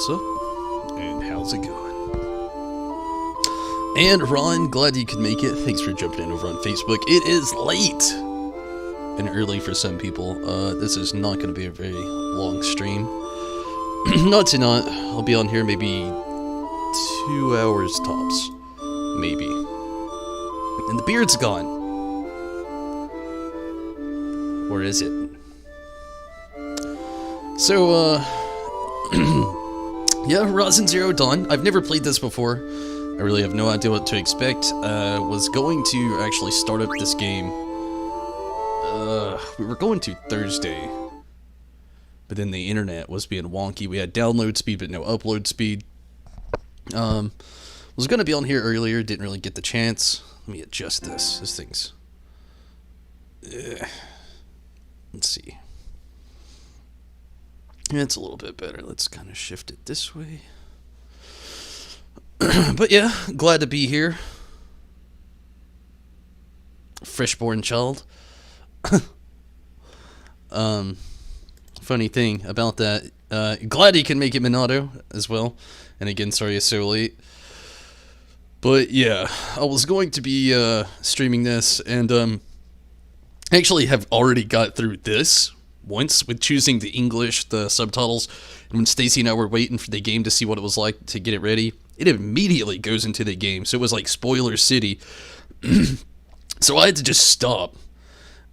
What's up? And how's it going? And Ron, glad you could make it. Thanks for jumping in over on Facebook. It is late and early for some people. This is not going to be a very long stream. Not. I'll be on here maybe 2 hours tops. Maybe. And the beard's gone. Or is it? So, yeah, Horizon Zero Dawn. I've never played this before. I really have no idea what to expect. Was going to actually start up this game. We were going to Thursday. But then the internet was being wonky. We had download speed, but no upload speed. Was going to be on here earlier. Didn't really get the chance. Let me adjust this. This thing's... Let's see. It's a little bit better. Let's kind of shift it this way. But yeah, glad to be here. Freshborn child. Funny thing about that. Glad he can make it Minato as well. And again, sorry it's so late. But yeah, I was going to be streaming this, and actually have already got through this once with choosing the English, the subtitles, and when Stacy and I were waiting for the game to see what it was like to get it ready, it immediately goes into the game, so it was like spoiler city. So I had to just stop.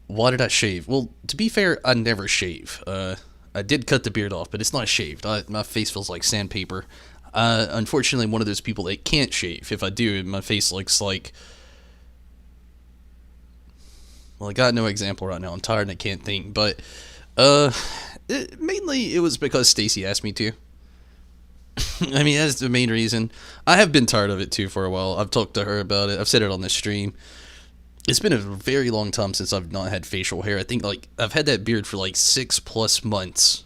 Why did I shave? Well, to be fair, I never shave. I did cut the beard off, but it's not shaved. My face feels like sandpaper. Unfortunately, I'm one of those people that can't shave. If I do, my face looks like... Well, I got no example right now. I'm tired and I can't think, but... mainly it was because Stacy asked me to. I mean, that's the main reason. I have been tired of it too for a while. I've talked to her about it. I've said it on the stream. It's been a very long time since I've not had facial hair. I think like I've had that beard for like 6+ months.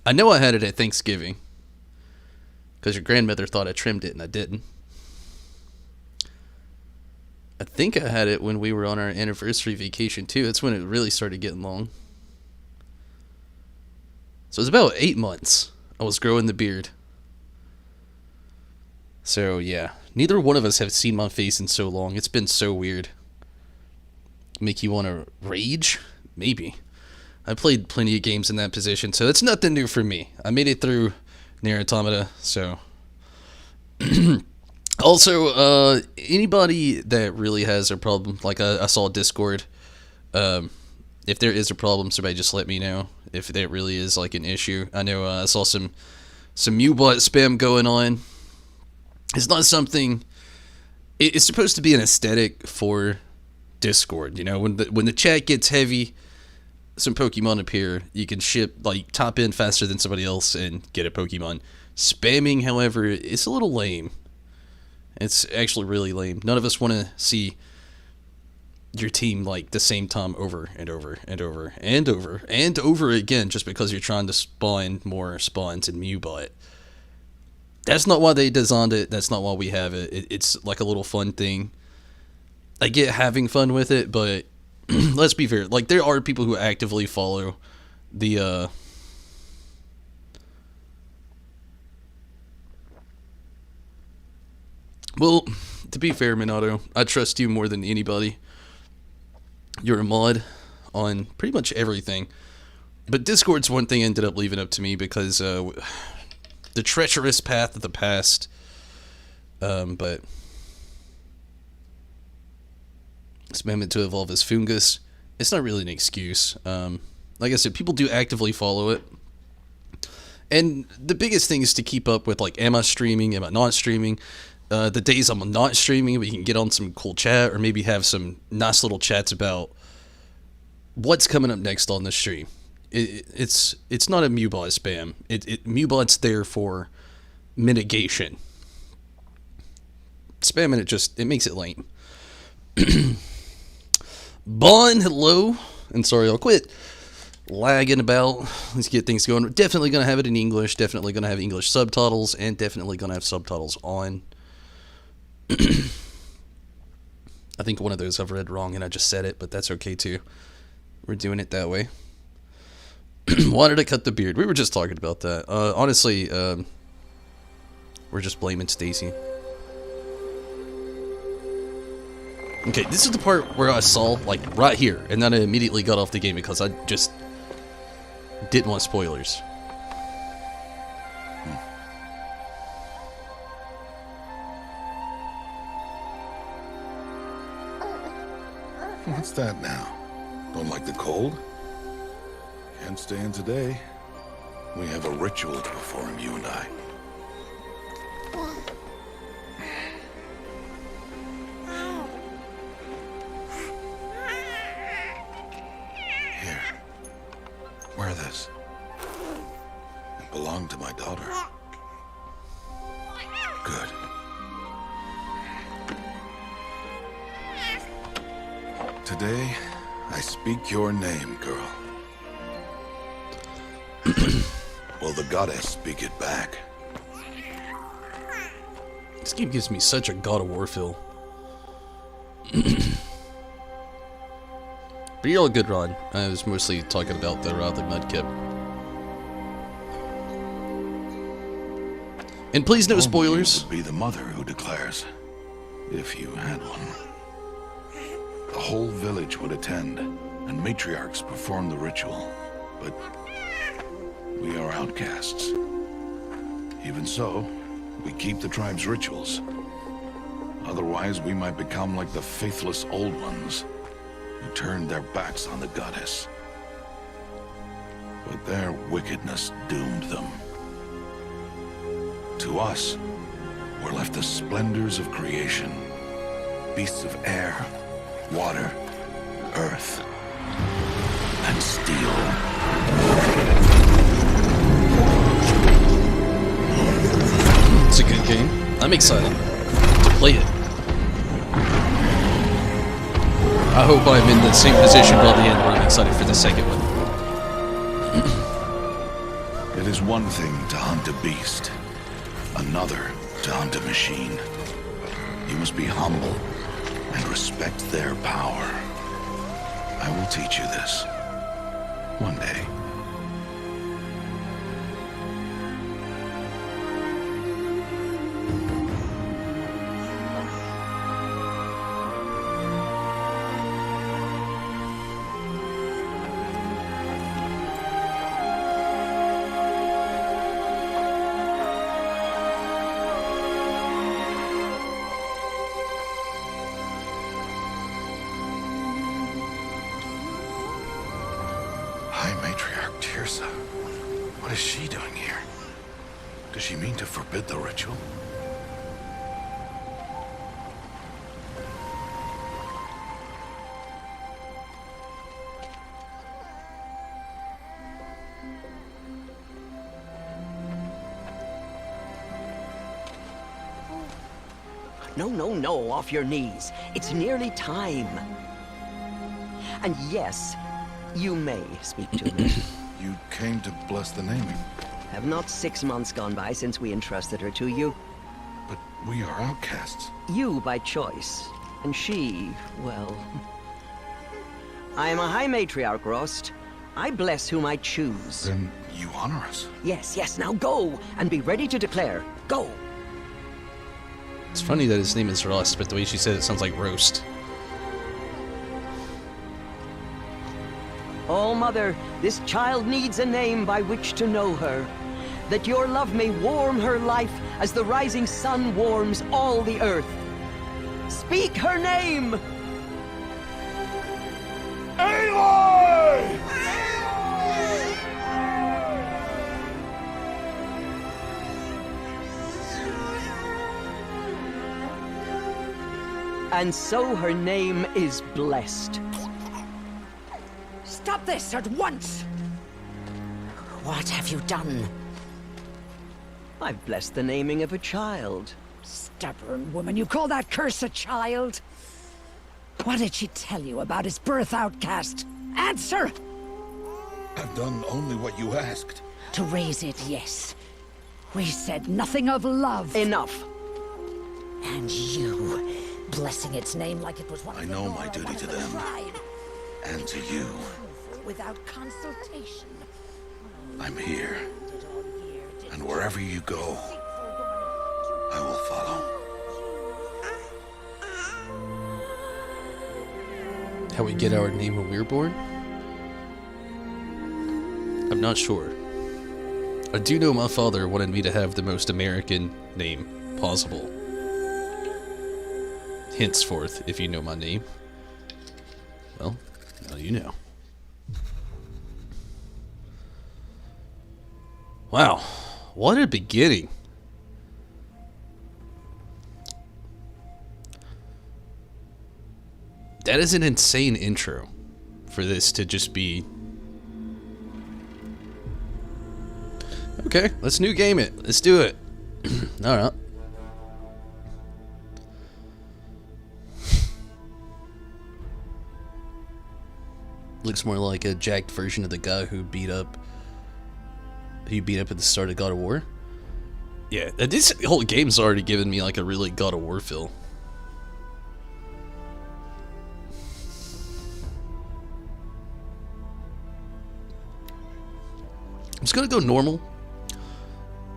I know I had it at Thanksgiving because your grandmother thought I trimmed it and I didn't. I think I had it when we were on our anniversary vacation too. That's when it really started getting long. So it was about 8 months I was growing the beard. So yeah, neither one of us have seen my face in so long. It's been so weird. Make you want to rage? Maybe. I played plenty of games in that position, so it's nothing new for me. I made it through Nier Automata, so... Also, anybody that really has a problem, like I saw Discord, if there is a problem, somebody just let me know if that really is like an issue. I know I saw some Mewbot spam going on. It's not something. It's supposed to be an aesthetic for Discord. You know, when the chat gets heavy, some Pokemon appear. You can top in faster than somebody else and get a Pokemon. Spamming, however, is a little lame. It's actually really lame. None of us want to see your team like the same time over and over and over and over and over again just because you're trying to spawn more spawns in Mewbot. That's not why they designed it. That's not why we have it. It's like a little fun thing. I get having fun with it, but let's be fair. Like, there are people who actively follow the Well, to be fair, Minato, I trust you more than anybody. You're a mod on pretty much everything. But Discord's one thing ended up leaving up to me because the treacherous path of the past. But spam it to evolve as Fungus. It's not really an excuse. Like I said, people do actively follow it. And the biggest thing is to keep up with, like, am I streaming, am I not streaming? The days I'm not streaming, we can get on some cool chat or maybe have some nice little chats about what's coming up next on the stream. It's not a Mewbot spam. Mewbot's there for mitigation. Spamming it makes it lame. Bon, hello. And sorry, I'll quit lagging about. Let's get things going. Definitely going to have it in English. Definitely going to have English subtitles. And definitely going to have subtitles on. I think one of those I've read wrong and I just said it, but that's okay too. We're doing it that way. Why did I cut the beard? We were just talking about that. Honestly, We're just blaming Stacy. Okay, this is the part where I saw, like, right here, and then I immediately got off the game because I just didn't want spoilers. What's that now? Don't like the cold? Can't stay in today. We have a ritual to perform, you and I. Here. Wear this. It belonged to my daughter. Good. Today, I speak your name, girl. Will the goddess speak it back? This game gives me such a God of War feel. But you're all good, Ron. I was mostly talking about the Rather Mudkip. And please no spoilers. It would be the mother who declares, if you had one. The whole village would attend, and matriarchs perform the ritual. But we are outcasts. Even so, we keep the tribe's rituals. Otherwise, we might become like the faithless old ones, who turned their backs on the goddess. But their wickedness doomed them. To us, were left the splendors of creation. Beasts of air, water, earth, and steel. It's a good game. I'm excited to play it. I hope I'm in the same position by the end where I'm excited for the second one. It is one thing to hunt a beast, another to hunt a machine. You must be humble and respect their power. I will teach you this one day. High Matriarch Tirsa. What is she doing here? Does she mean to forbid the ritual? No, off your knees. It's nearly time. And yes, you may speak to me. You came to bless the naming, Have not 6 months gone by since we entrusted her to you? but we are outcasts. You by choice, and she, well... I am a High Matriarch, Rost. I bless whom I choose. Then you honor us. Yes, now go, and be ready to declare. Go! It's funny that his name is Rost, but the way she said it sounds like roast. Oh, Mother, this child needs a name by which to know her. That your love may warm her life as the rising sun warms all the earth. Speak her name! Aloy! And so her name is blessed. Stop this at once! What have you done? I've blessed the naming of a child. Stubborn woman, you call that curse a child? What did she tell you about his birth, outcast? Answer! I've done only what you asked. To raise it, yes. We said nothing of love. Enough. And you, blessing its name like it was one I of the know Nora, my duty one of to the them. tribe. And to you. Without consultation. I'm here. Did all year, did And wherever you go, I will follow. How we get our name when we were born? I'm not sure. I do know my father wanted me to have the most American name possible. Henceforth, if you know my name. Well, now you know. Wow, what a beginning. That is an insane intro for this to just be... Okay, let's new game it. Let's do it. Alright. Looks more like a jacked version of the guy who beat up at the start of God of War. Yeah, this whole game's already given me like a really God of War feel. I'm just gonna go normal.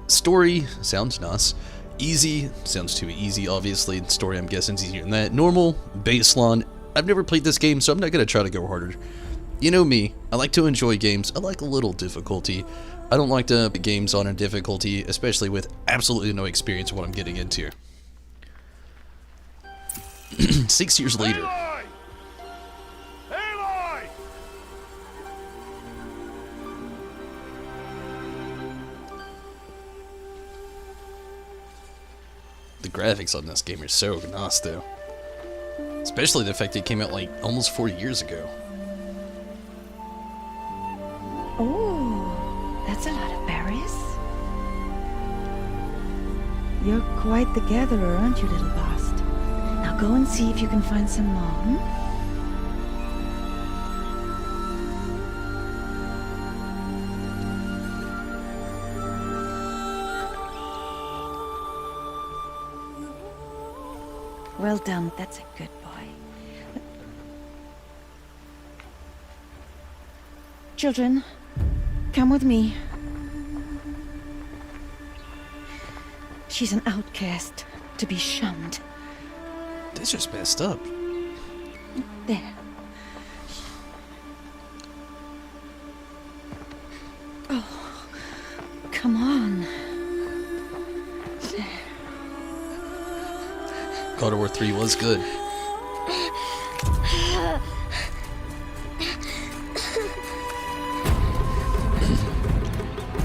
Story sounds nice. Easy sounds too easy, obviously. Story, I'm guessing, is easier than that. Normal, baseline. I've never played this game, so I'm not gonna try to go harder. You know me, I like to enjoy games. I like a little difficulty. I don't like to put games on a difficulty, especially with absolutely no experience of what I'm getting into. 6 years later. Aloy! Aloy! The graphics on this game are so nice, though. Especially the fact that it came out like almost 4 years ago. Oh, that's a lot of berries. You're quite the gatherer, aren't you, little Bast? Now go and see if you can find some more. Well done, that's a good boy. Children, come with me. She's an outcast, to be shunned. That's just messed up. There. Oh, come on. There. God of War 3 was good.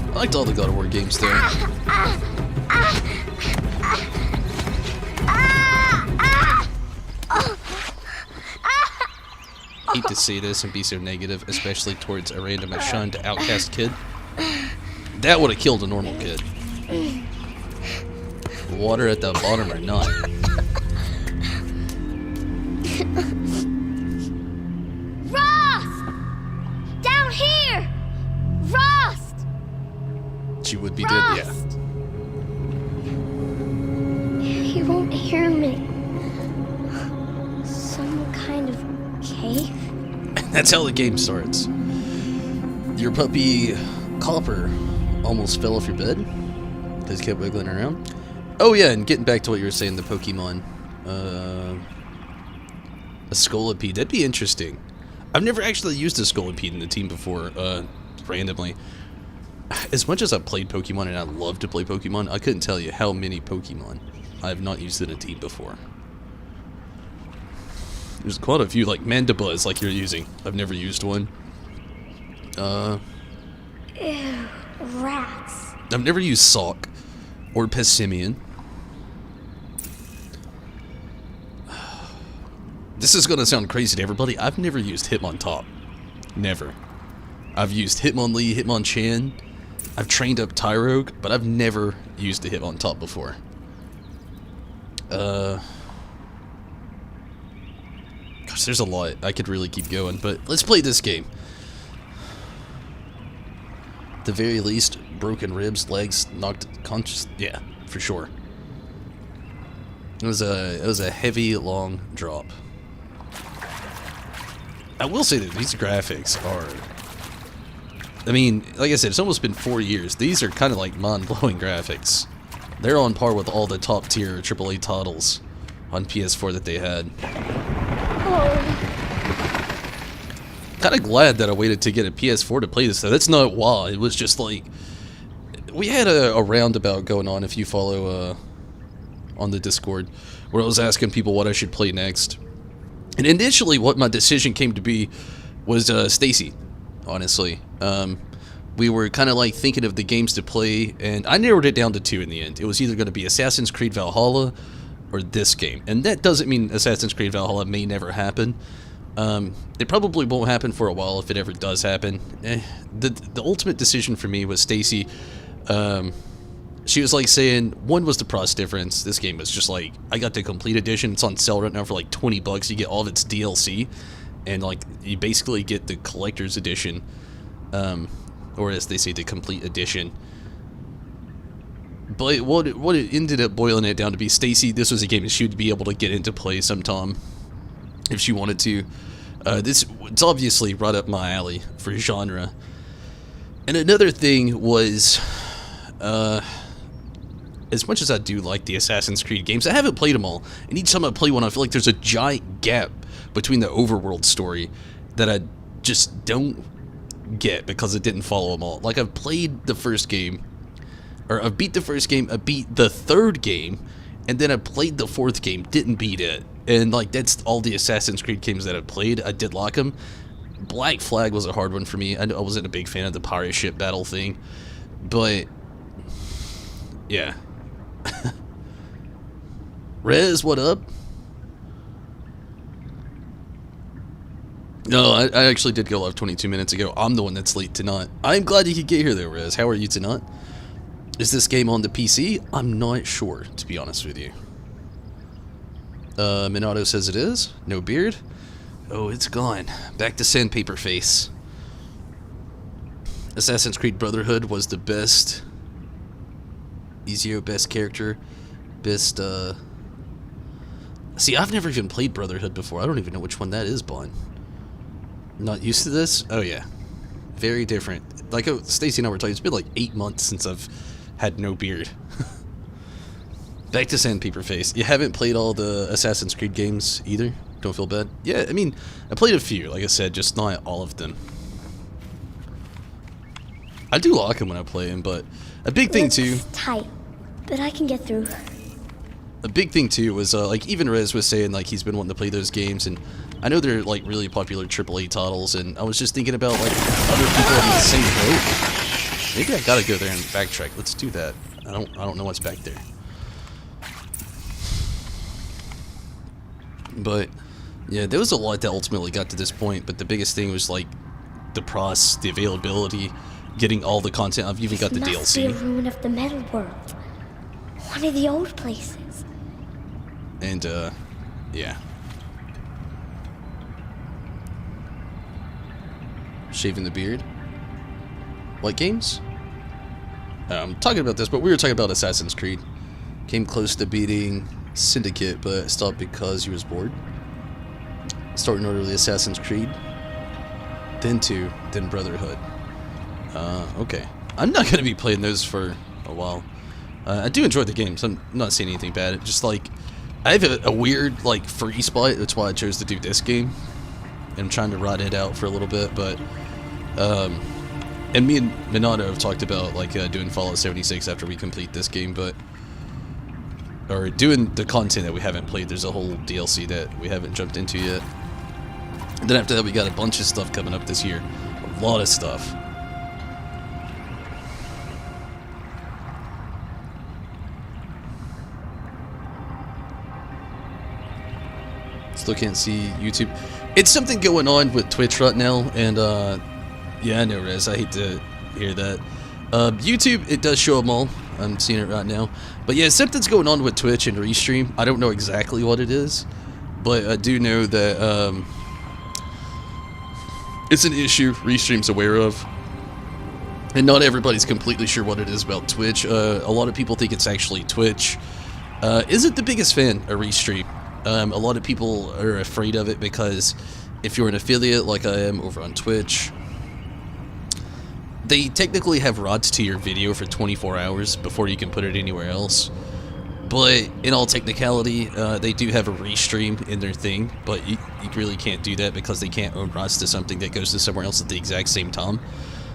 I liked all the God of War games though. Hate to say this and be so negative, especially towards a random shunned outcast kid. That would have killed a normal kid. Water at the bottom or not. Rost! Down here! Rost! She would be dead, yeah. He won't hear me. Some kind of cave? That's how the game starts. Your puppy, Copper, almost fell off your bed. Just kept wiggling around. Oh yeah, and getting back to what you were saying, the Pokemon. A Scolipede, that'd be interesting. I've never actually used a Scolipede in the team before, randomly. As much as I've played Pokemon and I love to play Pokemon, I couldn't tell you how many Pokemon I have not used in a team before. There's quite a few, like Mandibuzz, like you're using. I've never used one. Ew, rats. I've never used Sock or Pessimian. This is gonna sound crazy to everybody. I've never used Hitmontop. Never. I've used Hitmonlee, Hitmonchan. I've trained up Tyrogue, but I've never used a Hitmontop before. Gosh, there's a lot. I could really keep going, but let's play this game. At the very least, broken ribs, legs, knocked conscious. Yeah, for sure. It was a heavy, long drop. I will say that these graphics are... I mean, like I said, it's almost been 4 years. These are kind of like mind-blowing graphics. They're on par with all the top tier AAA titles on PS4 that they had. Kind of glad that I waited to get a PS4 to play this. So that's not why. It was just like we had a roundabout going on. If you follow on the Discord, where I was asking people what I should play next, and initially what my decision came to be was Stacy. Honestly, we were kind of like thinking of the games to play, and I narrowed it down to 2 in the end. It was either going to be Assassin's Creed Valhalla or this game, and that doesn't mean Assassin's Creed Valhalla may never happen. It probably won't happen for a while if it ever does happen. The ultimate decision for me was Stacy. She was like saying, one was the price difference. This game was just like, I got the complete edition. It's on sale right now for like $20. You get all of its DLC, and like you basically get the collector's edition, or as they say, the complete edition. But what it ended up boiling it down to be, Stacy, this was a game that she would be able to get into play sometime if she wanted to. It's obviously right up my alley for genre. And another thing was, as much as I do like the Assassin's Creed games, I haven't played them all. And each time I play one, I feel like there's a giant gap between the overworld story that I just don't get because it didn't follow them all. Like, I've played the first game, or I've beat the first game, I beat the third game, and then I played the fourth game, didn't beat it. And like, that's all the Assassin's Creed games that I played. I did like them. Black Flag was a hard one for me. I wasn't a big fan of the pirate ship battle thing, but yeah. Rez, what up? No, I actually did go live 22 minutes ago. I'm the one that's late tonight. I'm glad you could get here though, Rez. How are you tonight? Is this game on the PC? I'm not sure, to be honest with you. Minato says it is. No beard. Oh, it's gone. Back to sandpaper face. Assassin's Creed Brotherhood was the best. Ezio, best character. Best, See, I've never even played Brotherhood before. I don't even know which one that is, Bon. Not used to this? Oh, yeah. Very different. Like, Stacy and I were talking, it's been like 8 months since I've had no beard. Back to sandpaper face. You haven't played all the Assassin's Creed games either? Don't feel bad? Yeah, I mean, I played a few, like I said, just not all of them. I do like them when I play them, but a big thing too... It's tight, but I can get through. A big thing too was, like, even Rez was saying, like, he's been wanting to play those games, and I know they're, like, really popular AAA titles, and I was just thinking about, like, other people in the same boat. Maybe I gotta go there and backtrack. Let's do that. I don't know what's back there. But yeah, there was a lot that ultimately got to this point, but the biggest thing was like the price, the availability, getting all the content. I've even got the DLC. Must be a ruin of the metal world. One of the old places. And yeah. Shaving the beard. What games? I'm talking about this, but we were talking about Assassin's Creed. Came close to beating Syndicate, but stopped because he was bored. Starting order the Assassin's Creed, then 2, then Brotherhood. Okay. I'm not gonna be playing those for a while. I do enjoy the games. I'm not saying anything bad. It's just like I have a weird like free spot. That's why I chose to do this game. And I'm trying to ride it out for a little bit, but and me and Minato have talked about like doing Fallout 76 after we complete this game, but or doing the content that we haven't played. There's a whole DLC that we haven't jumped into yet. And then after that, we got a bunch of stuff coming up this year. A lot of stuff. Still can't see YouTube. It's something going on with Twitch right now, and yeah, I know, Rez. I hate to hear that. YouTube, it does show them all. I'm seeing it right now. But yeah, something's going on with Twitch and Restream. I don't know exactly what it is, but I do know that it's an issue Restream's aware of. And not everybody's completely sure what it is about Twitch. A lot of people think it's actually Twitch. Isn't the biggest fan of Restream. A lot of people are afraid of it because if you're an affiliate like I am over on Twitch, they technically have rights to your video for 24 hours before you can put it anywhere else. But in all technicality, they do have a restream in their thing, but you really can't do that because they can't own rights to something that goes to somewhere else at the exact same time.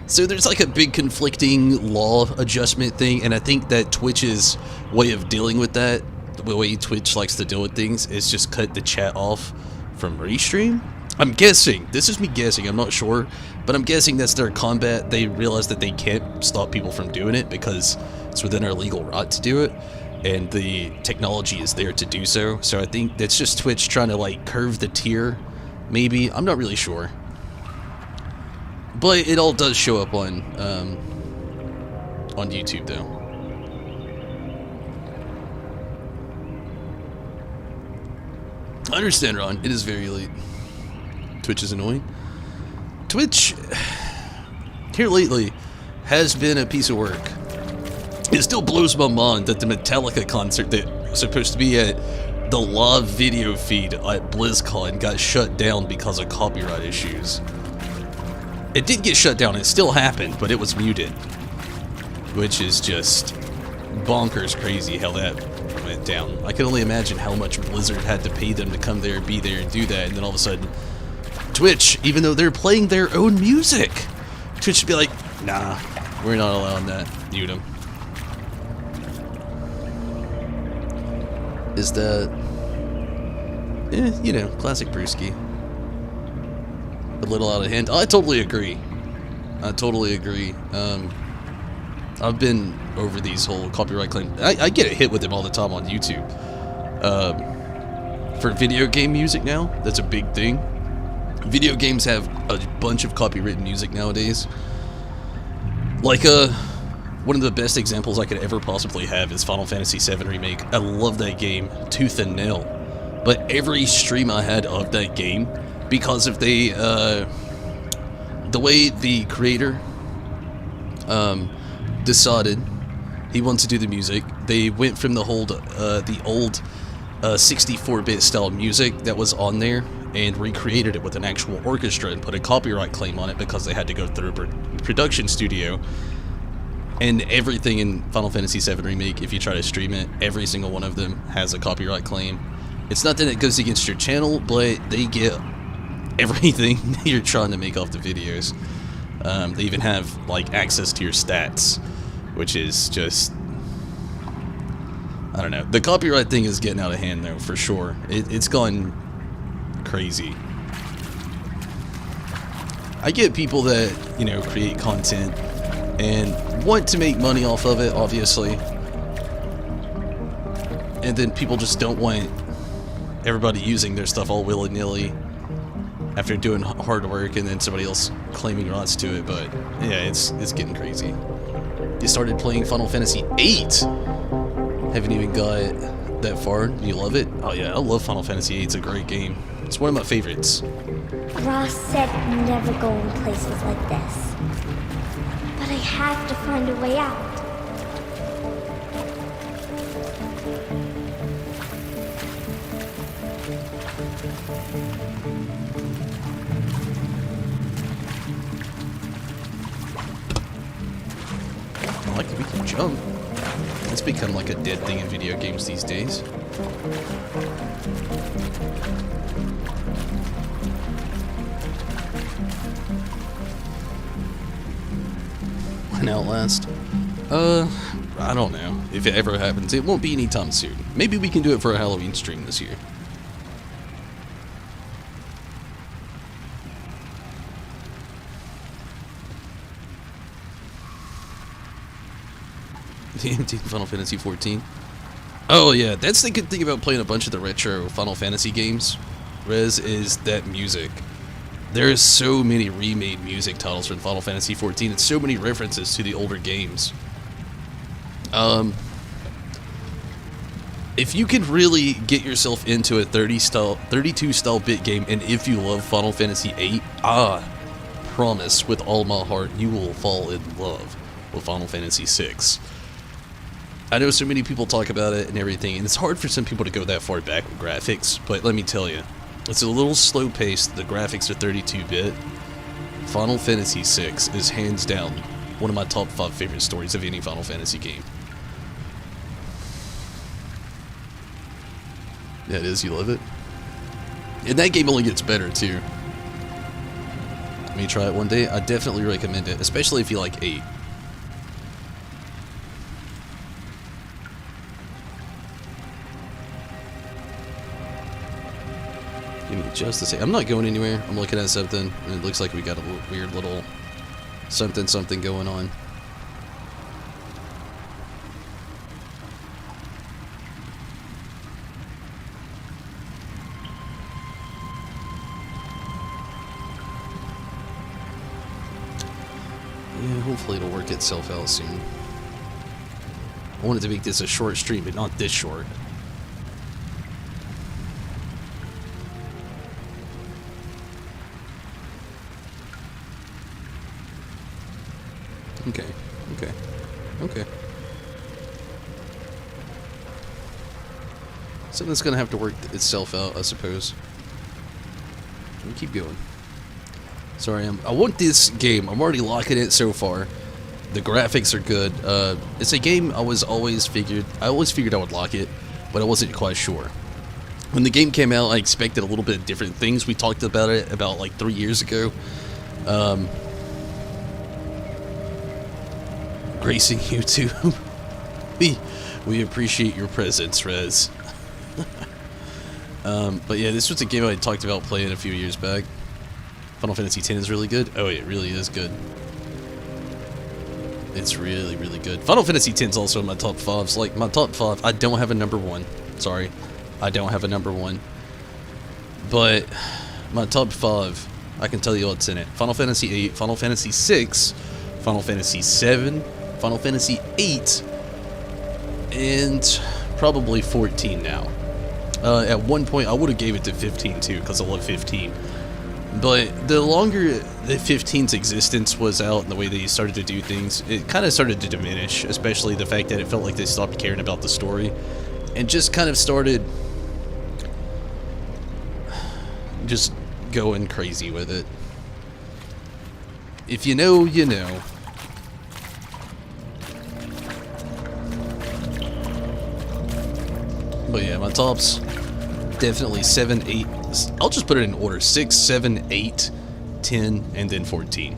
So there's like a big conflicting law adjustment thing, and I think that Twitch's way of dealing with that, the way Twitch likes to deal with things, is just cut the chat off from restream. I'm guessing, this is me guessing, I'm not sure, but I'm guessing that's their combat. They realize that they can't stop people from doing it because it's within our legal right to do it, and the technology is there to do so. So I think that's just Twitch trying to like curve the tier, maybe. I'm not really sure. But it all does show up on YouTube though. I understand, Ron. It is very late. Twitch is annoying. Twitch, here lately, has been a piece of work. It still blows my mind that the Metallica concert that was supposed to be at the live video feed at BlizzCon got shut down because of copyright issues. It did get shut down, it still happened, but it was muted. Which is just bonkers crazy how that went down. I can only imagine how much Blizzard had to pay them to come there, be there, and do that, and then all of a sudden, Twitch, even though they're playing their own music, Twitch would be like, nah, we're not allowing that. Mute them. Is that, you know, classic Brewski. A little out of hand. I totally agree. I totally agree. I've been over these whole copyright claims. I get hit with them all the time on YouTube. For video game music now, that's a big thing. Video games have a bunch of copyrighted music nowadays. Like, one of the best examples I could ever possibly have is Final Fantasy VII Remake. I love that game tooth and nail. But every stream I had of that game, because of the way the creator decided he wanted to do the music, they went from the old 64-bit style music that was on there and recreated it with an actual orchestra and put a copyright claim on it because they had to go through a production studio. And everything in Final Fantasy VII Remake, if you try to stream it, every single one of them has a copyright claim. It's not that it goes against your channel, but they get everything that you're trying to make off the videos. They even have like access to your stats, which is just, I don't know. The copyright thing is getting out of hand though, for sure. It's gone crazy. I get people that, you know, create content and want to make money off of it, obviously. And then people just don't want everybody using their stuff all willy-nilly after doing hard work and then somebody else claiming rights to it. But yeah, it's getting crazy. You started playing Final Fantasy VIII. Haven't even got that far. You love it? Oh yeah, I love Final Fantasy VIII. It's a great game. It's one of my favorites. Ross said never go in places like this. But I have to find a way out. I like that we can jump. It's become like a dead thing in video games these days. An Outlast? I don't know. If it ever happens, it won't be anytime soon. Maybe we can do it for a Halloween stream this year. Final Fantasy 14. Oh yeah, that's the good thing about playing a bunch of the retro Final Fantasy games, Rez, is that music. There is so many remade music titles from Final Fantasy 14, and so many references to the older games. If you can really get yourself into a 32 style bit game, and if you love Final Fantasy 8, I promise with all my heart you will fall in love with Final Fantasy 6. I know so many people talk about it and everything, and it's hard for some people to go that far back with graphics, but let me tell you, it's a little slow paced. The graphics are 32-bit. Final Fantasy VI is hands down one of my top 5 favorite stories of any Final Fantasy game. Yeah, it is. You love it? And that game only gets better, too. Let me try it one day. I definitely recommend it, especially if you like 8. Give me just a second. I'm not going anywhere. I'm looking at something, and it looks like we got a weird little something going on. Yeah, hopefully it'll work itself out soon. I wanted to make this a short stream, but not this short. Okay. Something's gonna have to work itself out, I suppose. Let me keep going. Sorry, I want this game. I'm already liking it so far. The graphics are good. It's a game I always figured I would like it, but I wasn't quite sure. When the game came out, I expected a little bit of different things. We talked about it about like 3 years ago. Gracing YouTube. we appreciate your presence, Rez. But yeah, this was a game I talked about playing a few years back. Final Fantasy X is really good. Oh, it really is good. It's really, really good. Final Fantasy X is also in my top 5s. Like, my top 5, I don't have a number 1. Sorry. I don't have a number 1. But my top 5, I can tell you what's in it. Final Fantasy VIII, Final Fantasy VI, Final Fantasy VII, Final Fantasy VIII, and probably 14 now. At one point, I would have gave it to 15 too, because I love 15. But the longer the 15's existence was out and the way they started to do things, it kind of started to diminish, especially the fact that it felt like they stopped caring about the story and just kind of started just going crazy with it. If you know, you know. But yeah, my tops, definitely 7, 8, I'll just put it in order, 6, 7, 8, 10, and then 14.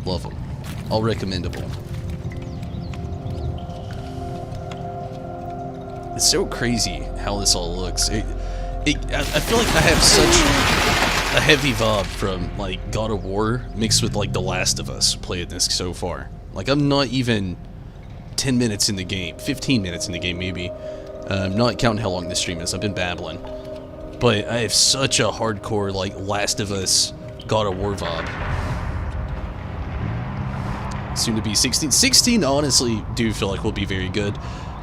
Love them. All recommendable. It's so crazy how this all looks. I feel like I have such a heavy vibe from like God of War mixed with like The Last of Us playing this so far. Like I'm not even 10 minutes in the game, 15 minutes in the game maybe. Not counting how long this stream is, I've been babbling. But I have such a hardcore like Last of Us God of War vibe. Soon to be 16. 16 honestly do feel like will be very good.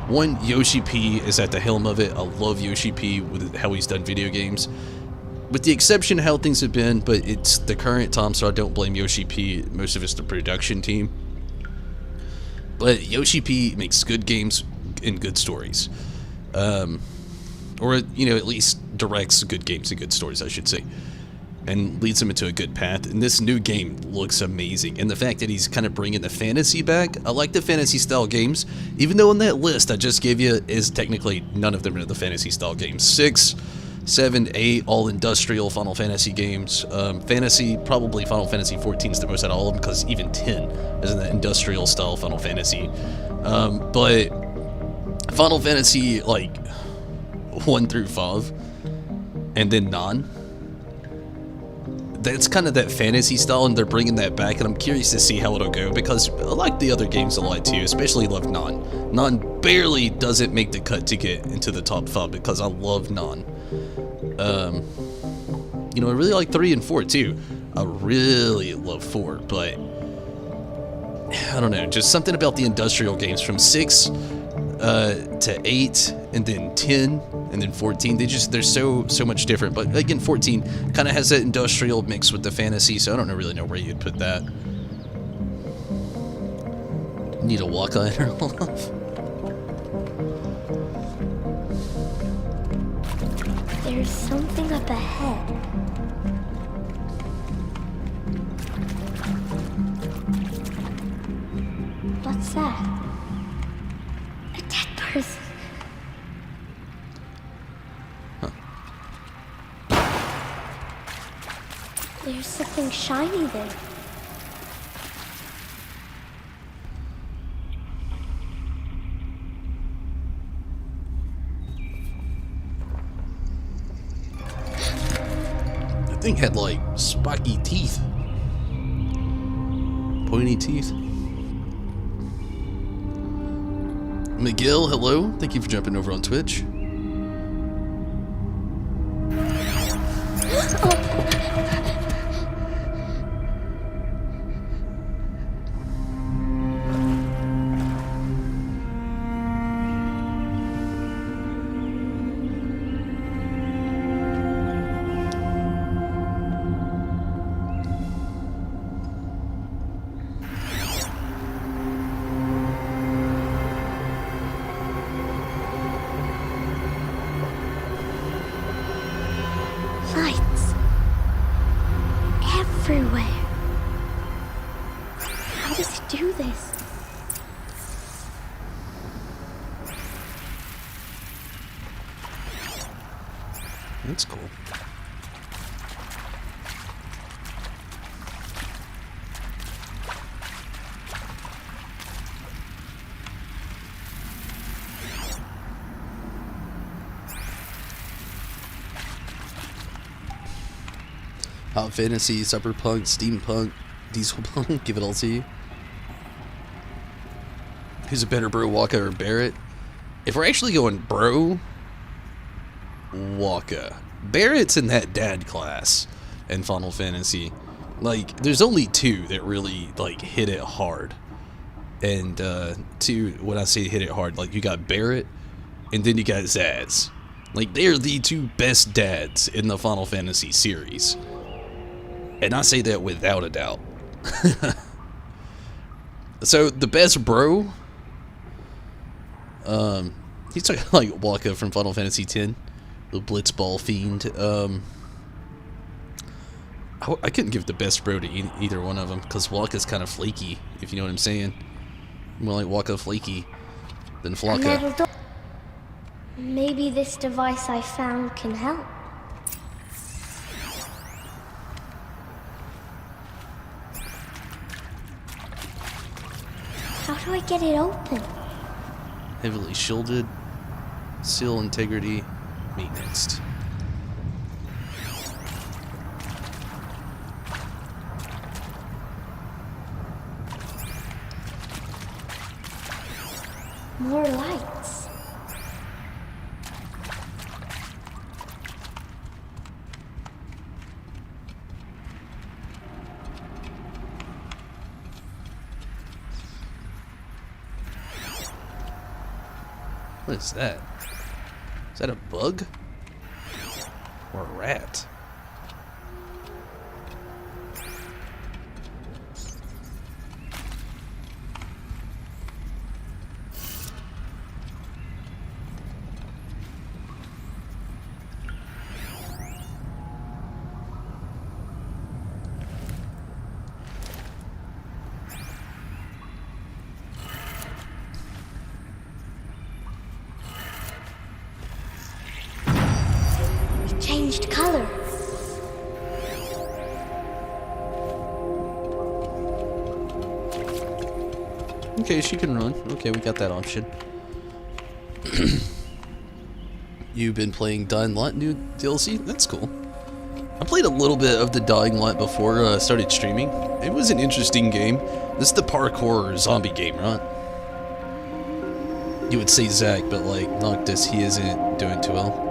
One, Yoshi P is at the helm of it. I love Yoshi P with how he's done video games. With the exception of how things have been, but it's the current time, so I don't blame Yoshi P. Most of it's the production team. But Yoshi P makes good games and good stories. Or, you know, at least directs good games and good stories, I should say. And leads them into a good path. And this new game looks amazing. And the fact that he's kind of bringing the fantasy back. I like the fantasy style games. Even though on that list I just gave you is technically none of them are the fantasy style games. 6, 7, 8, all industrial Final Fantasy games. Fantasy, probably Final Fantasy 14 is the most out of all of them because even 10 is in that industrial style Final Fantasy. But Final Fantasy, like, 1 through 5, and then 9. That's kind of that fantasy style, and they're bringing that back, and I'm curious to see how it'll go, because I like the other games a lot too, especially love 9. 9 barely doesn't make the cut to get into the top 5, because I love 9. You know, I really like 3 and 4 too. I really love 4, but I don't know, just something about the industrial games from 6 to 8, and then 10, and then 14. They're so much different. But again, 14 kind of has that industrial mix with the fantasy, so I don't really know where you'd put that. Need a walk on her off. There's something up ahead. What's that? A dead person. There's something shiny there. That thing had like spiky teeth. Pointy teeth. Miguel, hello. Thank you for jumping over on Twitch. Lights. Everywhere. How does it do this? That's cool. Hot fantasy, cyberpunk, steampunk, dieselpunk, give it all to you. Who's a better bro, Waka or Barrett? If we're actually going bro, Waka. Barrett's in that dad class in Final Fantasy. Like, there's only two that really, like, hit it hard. And, two, when I say hit it hard, like, you got Barrett, and then you got Zaz. Like, they're the two best dads in the Final Fantasy series. And I say that without a doubt. So, the best bro, he's like Waka from Final Fantasy X, the Blitzball fiend. I couldn't give the best bro to either one of them, because Waka's kind of flaky, if you know what I'm saying. More like Waka flaky than Flocka. Maybe this device I found can help. How do I get it open? Heavily shielded, seal integrity, maintenance. More lights. What is that? Is that a bug? Or a rat? Changed color. Okay, she can run. Okay, we got that option. You've been playing Dying Light new DLC? That's cool. I played a little bit of the Dying Light before I started streaming. It was an interesting game. This is the parkour zombie game, right? You would say Zach, but like Noctis, he isn't doing too well.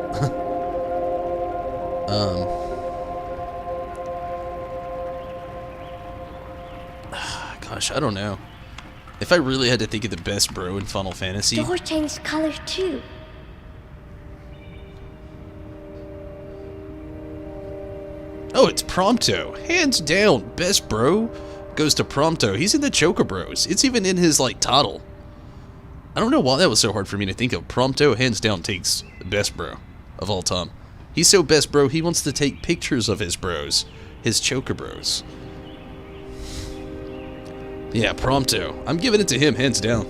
Gosh, I don't know. If I really had to think of the best bro in Final Fantasy, Door changed color too. oh, it's Prompto. Hands down, best bro goes to Prompto. He's in the Choco Bros. It's even in his like title. I don't know why that was so hard for me to think of. Prompto, hands down, takes best bro of all time. He's so best bro, he wants to take pictures of his bros, his Choco Bros. Yeah, Prompto. I'm giving it to him, hands down.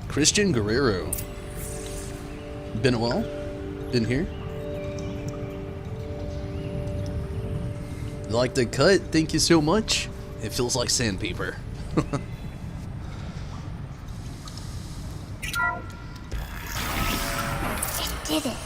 Christian Guerrero. Been a while? Been here? Like the cut? Thank you so much. It feels like sandpaper. Did it.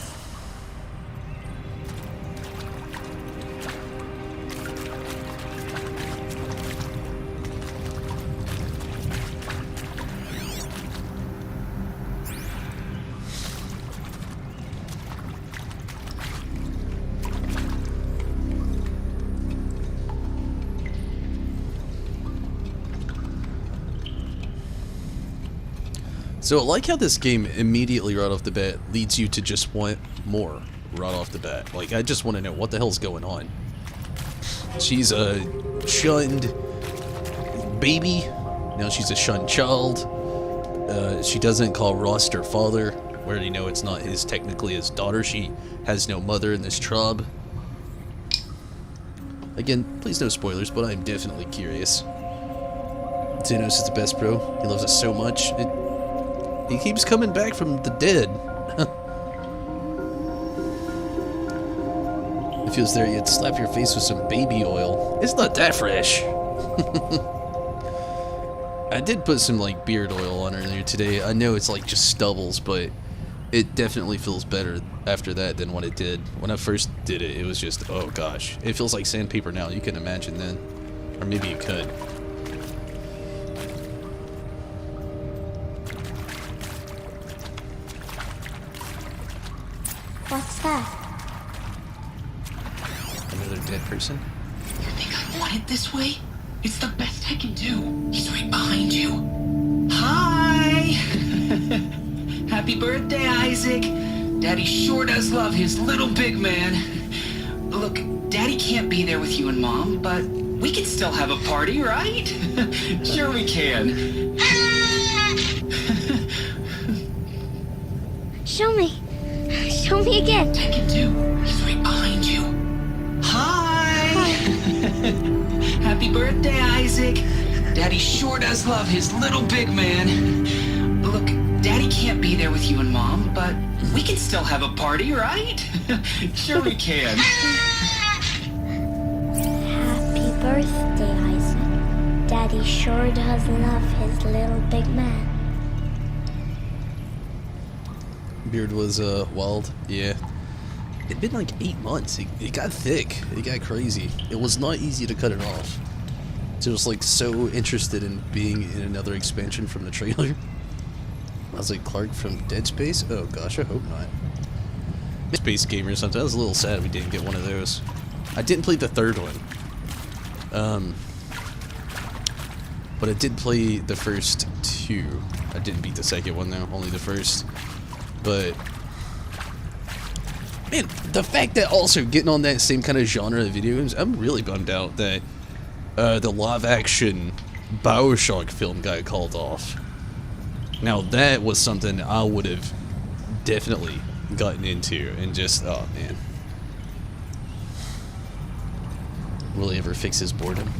So I like how this game immediately right off the bat leads you to just want more right off the bat. Like, I just want to know what the hell's going on. She's a shunned baby. Now she's a shunned child. She doesn't call Rost her father. We already know it's not technically his daughter. She has no mother in this tribe. Again, please no spoilers, but I'm definitely curious. Xenos is the best, bro. He loves us so much. He keeps coming back from the dead. It feels there you'd slap your face with some baby oil. It's not that fresh. I did put some like beard oil on earlier today. I know it's like just stubbles, but it definitely feels better after that than what it did. When I first did it, it was just, oh gosh. It feels like sandpaper now. You can imagine then. Or maybe you could. What's that? Another dead person? You think I want it this way? It's the best I can do. He's right behind you. Hi! Happy birthday, Isaac. Daddy sure does love his little big man. Look, Daddy can't be there with you and Mom, but we can still have a party, right? Sure we can. Show me. Show me again. I can do. He's right behind you. Hi! Happy birthday, Isaac. Daddy sure does love his little big man. Look, Daddy can't be there with you and Mom, but we can still have a party, right? Sure we can. Happy birthday, Isaac. Daddy sure does love his little big man. Beard was wild, yeah. It'd been like 8 months. It got thick. It got crazy. It was not easy to cut it off. So I was like so interested in being in another expansion from the trailer. I was like, Clark from Dead Space? Oh gosh, I hope not. Space Gamer or something. I was a little sad we didn't get one of those. I didn't play the third one. But I did play the first 2. I didn't beat the second one though, only the first. But man, the fact that also getting on that same kind of genre of video games, I'm really bummed out that the live-action BioShock film got called off. Now that was something I would have definitely gotten into, and just, oh man. Will he ever fix his boredom?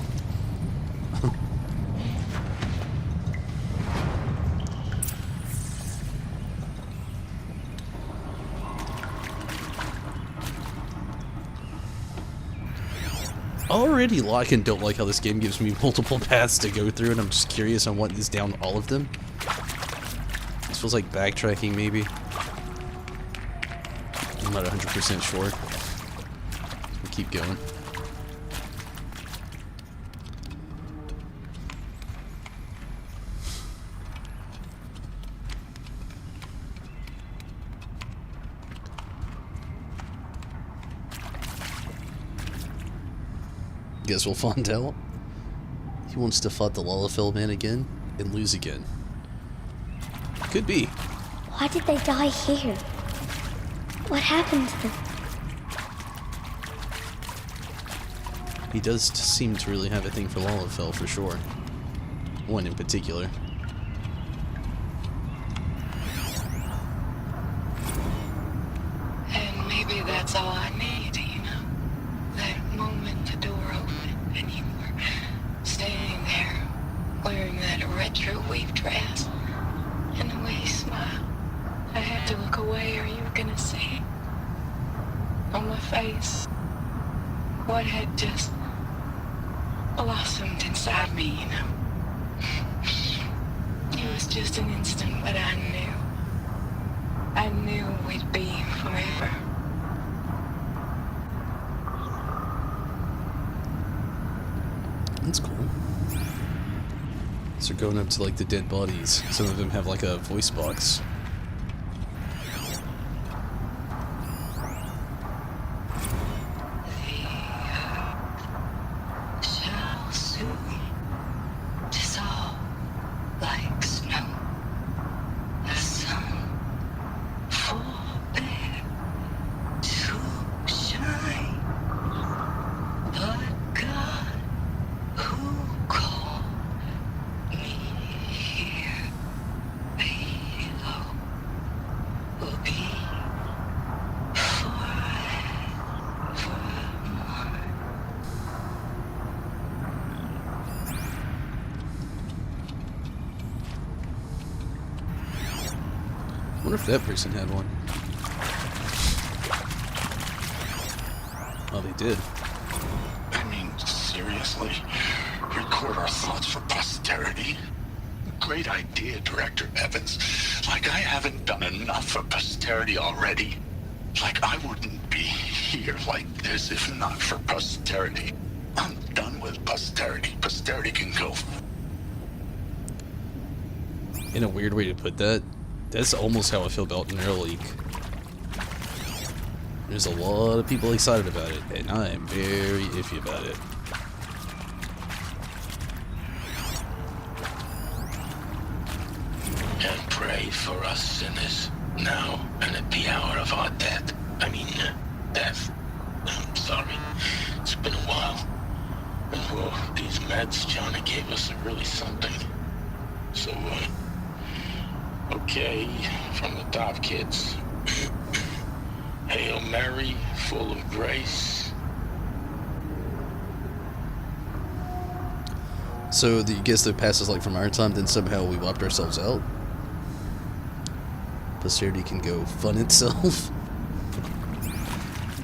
Already like and don't like how this game gives me multiple paths to go through, and I'm just curious on what is down all of them. This feels like backtracking, maybe. I'm not 100% sure. We'll keep going. Guess we'll find out. He wants to fight the Lalafell man again and lose again. Could be. Why did they die here? What happened to them? He does seem to really have a thing for Lalafell for sure. One in particular. wearing that retro wave dress, and the way he smiled. I had to look away or you were gonna see it. On my face, what had just blossomed inside me, you know. It was just an instant, but I knew we'd be forever. That's cool. So going up to like the dead bodies. Some of them have like a voice box. Shall soon dissolve like snow. The sun forbid to shine, but God who called me here below will be forevermore. I wonder if that person had one. Oh, they did. I mean, seriously? Record our thoughts for posterity? Great idea, Director Evans. Like I haven't done enough for posterity already. Like I wouldn't be here like this if not for posterity. I'm done with posterity. Posterity can go. In a weird way to put that, that's almost how I feel about Neuralink. There's a lot of people excited about it, and I am very iffy about it. And pray for us sinners, now and at the hour of our death. Death. I'm sorry. It's been a while. And well, these meds Johnny gave us are really something. So, okay, from the top, kids. Hail Mary, full of grace. So, you guess the past is like from our time, then somehow we wiped ourselves out? Posterity can go fun itself?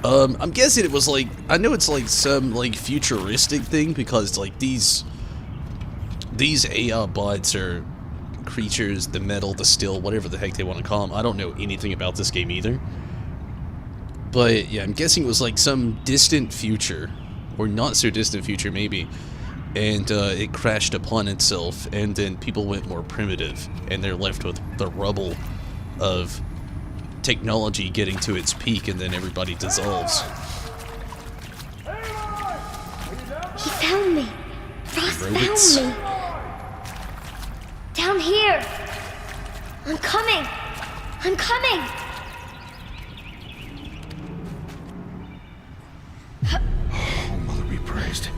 I'm guessing it was like, I know it's like some like futuristic thing, because like these AI bots are creatures, the metal, the steel, whatever the heck they want to call them. I don't know anything about this game either. But yeah, I'm guessing it was like some distant future, or not so distant future maybe, and it crashed upon itself, and then people went more primitive, and they're left with the rubble of technology getting to its peak, and then everybody dissolves. He found me. Ross Robots. found me. Down here. I'm coming. I'm coming. Oh, Mother be praised.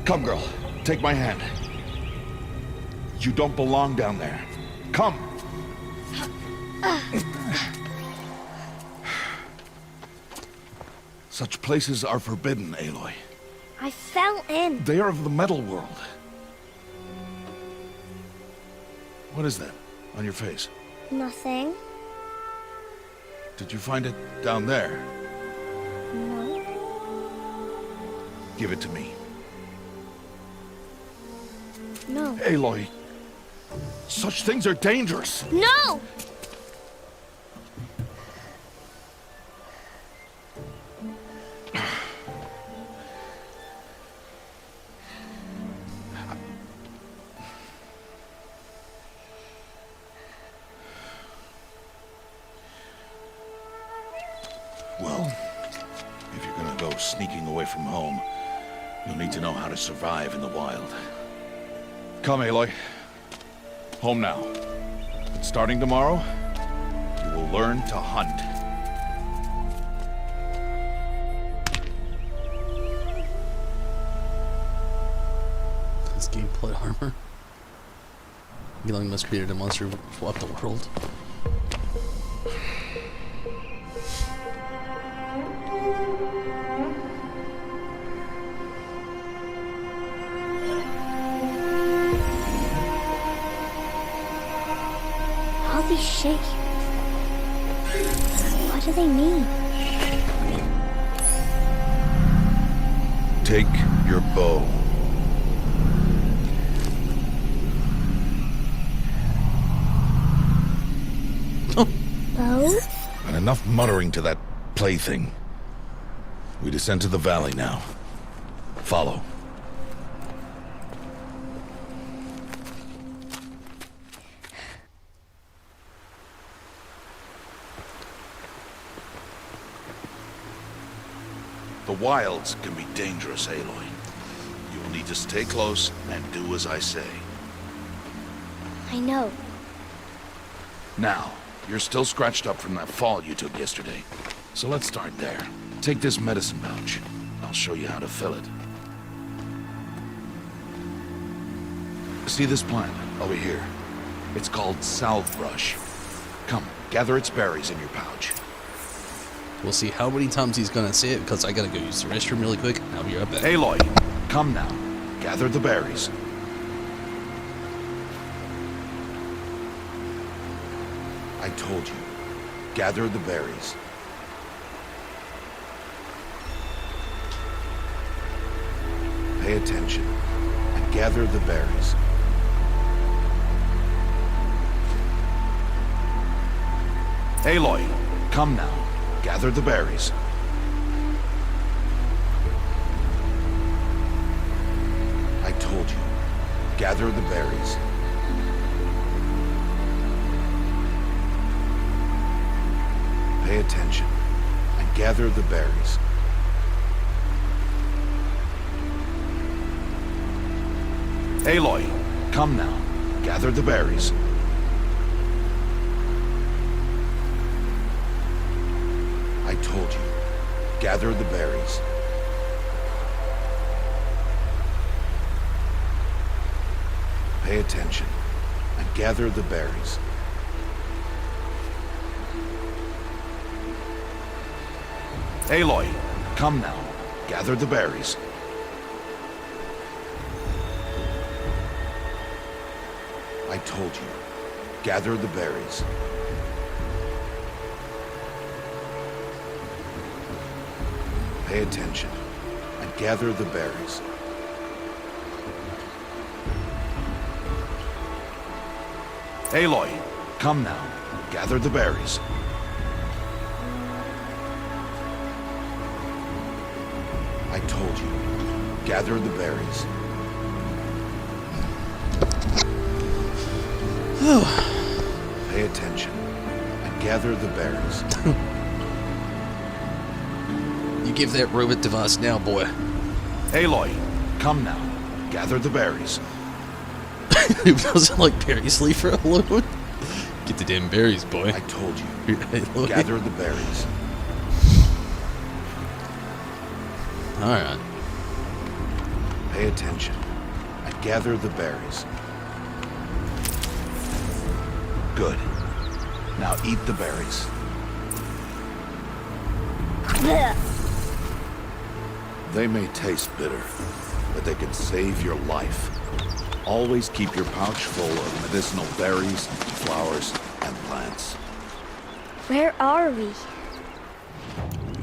Come, girl. Take my hand. You don't belong down there. Come. Such places are forbidden, Aloy. I fell in. They are of the metal world. What is that on your face? Nothing. Did you find it down there? No. Give it to me. No. Aloy, such things are dangerous. No! Well, if you're gonna go sneaking away from home, you'll need to know how to survive in the wild. Come, Aloy. Home now. But starting tomorrow, you will learn to hunt. This game plot armor. Elon Musk created a monster who swapped the world. shape. What do they mean? Take your bow. Bow? And enough muttering to that plaything. We descend to the valley now. Follow. The wilds can be dangerous, Aloy. You will need to stay close and do as I say. I know. Now, you're still scratched up from that fall you took yesterday. So let's start there. Take this medicine pouch. I'll show you how to fill it. See this plant over here? It's called salvebrush. Come, gather its berries in your pouch. We'll see how many times he's gonna say it, because I gotta go use the restroom really quick. I'll be right back. Aloy, come now. Gather the berries. I told you. Gather the berries. Pay attention and gather the berries. Aloy, come now. Gather the berries. I told you. Gather the berries. Pay attention and gather the berries. Aloy, come now. Gather the berries. I told you. Gather the berries. Pay attention and gather the berries. Aloy, come now. Gather the berries. I told you. Gather the berries. Pay attention and gather the berries. Aloy, come now. Gather the berries. I told you. Gather the berries. Pay attention and gather the berries. You give that robot to us now, boy. Aloy, come now. Gather the berries. Who doesn't like berries? Leave her alone. Get the damn berries, boy. I told you. Aloy. Gather the berries. Alright. Pay attention and gather the berries. Good. Now eat the berries. Blech. They may taste bitter, but they can save your life. Always keep your pouch full of medicinal berries, flowers, and plants. Where are we?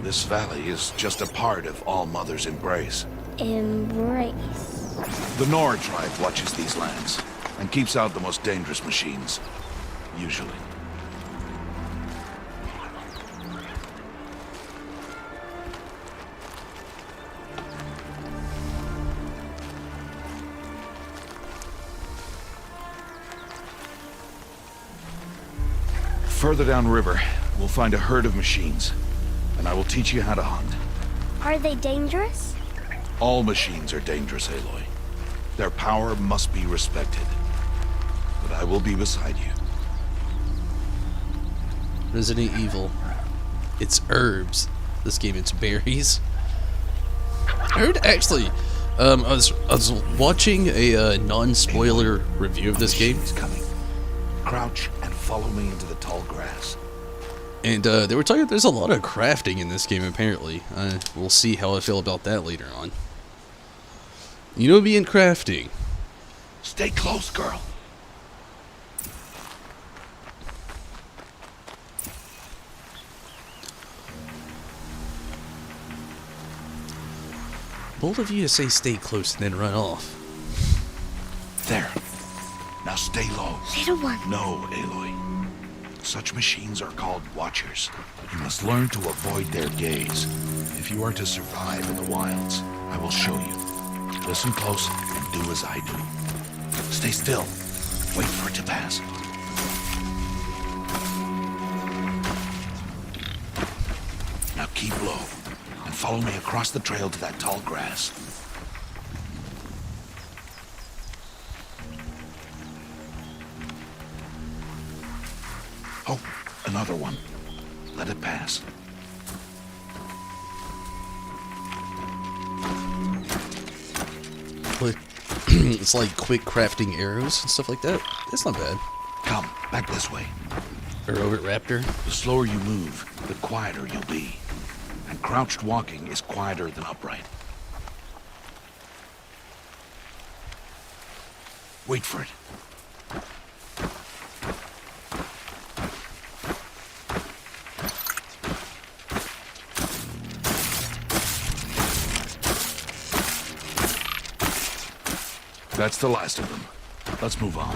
This valley is just a part of All Mother's embrace. Embrace. The Nora tribe watches these lands and keeps out the most dangerous machines. Usually. Further downriver, we'll find a herd of machines, and I will teach you how to hunt. Are they dangerous? All machines are dangerous, Aloy. Their power must be respected. But I will be beside you. Resident Evil. It's herbs. This game, it's berries. I heard, actually, I was watching a non-spoiler review of this game. Is coming. Crouch and follow me into the tall grass. And they were talking, there's a lot of crafting in this game, apparently. We'll see how I feel about that later on. You know me and crafting. Stay close, girl. Bold of you to say stay close and then run off. There. Now stay low. Little one. No, Aloy. Such machines are called Watchers. You must learn to avoid their gaze. If you are to survive in the wilds, I will show you. Listen close and do as I do. Stay still. Wait for it to pass. Now keep low and follow me across the trail to that tall grass. Oh, another one. Let it pass. But it's like quick crafting arrows and stuff like that. It's not bad. Come, back this way. Aerobic Raptor. The slower you move, the quieter you'll be. And crouched walking is quieter than upright. Wait for it. That's the last of them. Let's move on.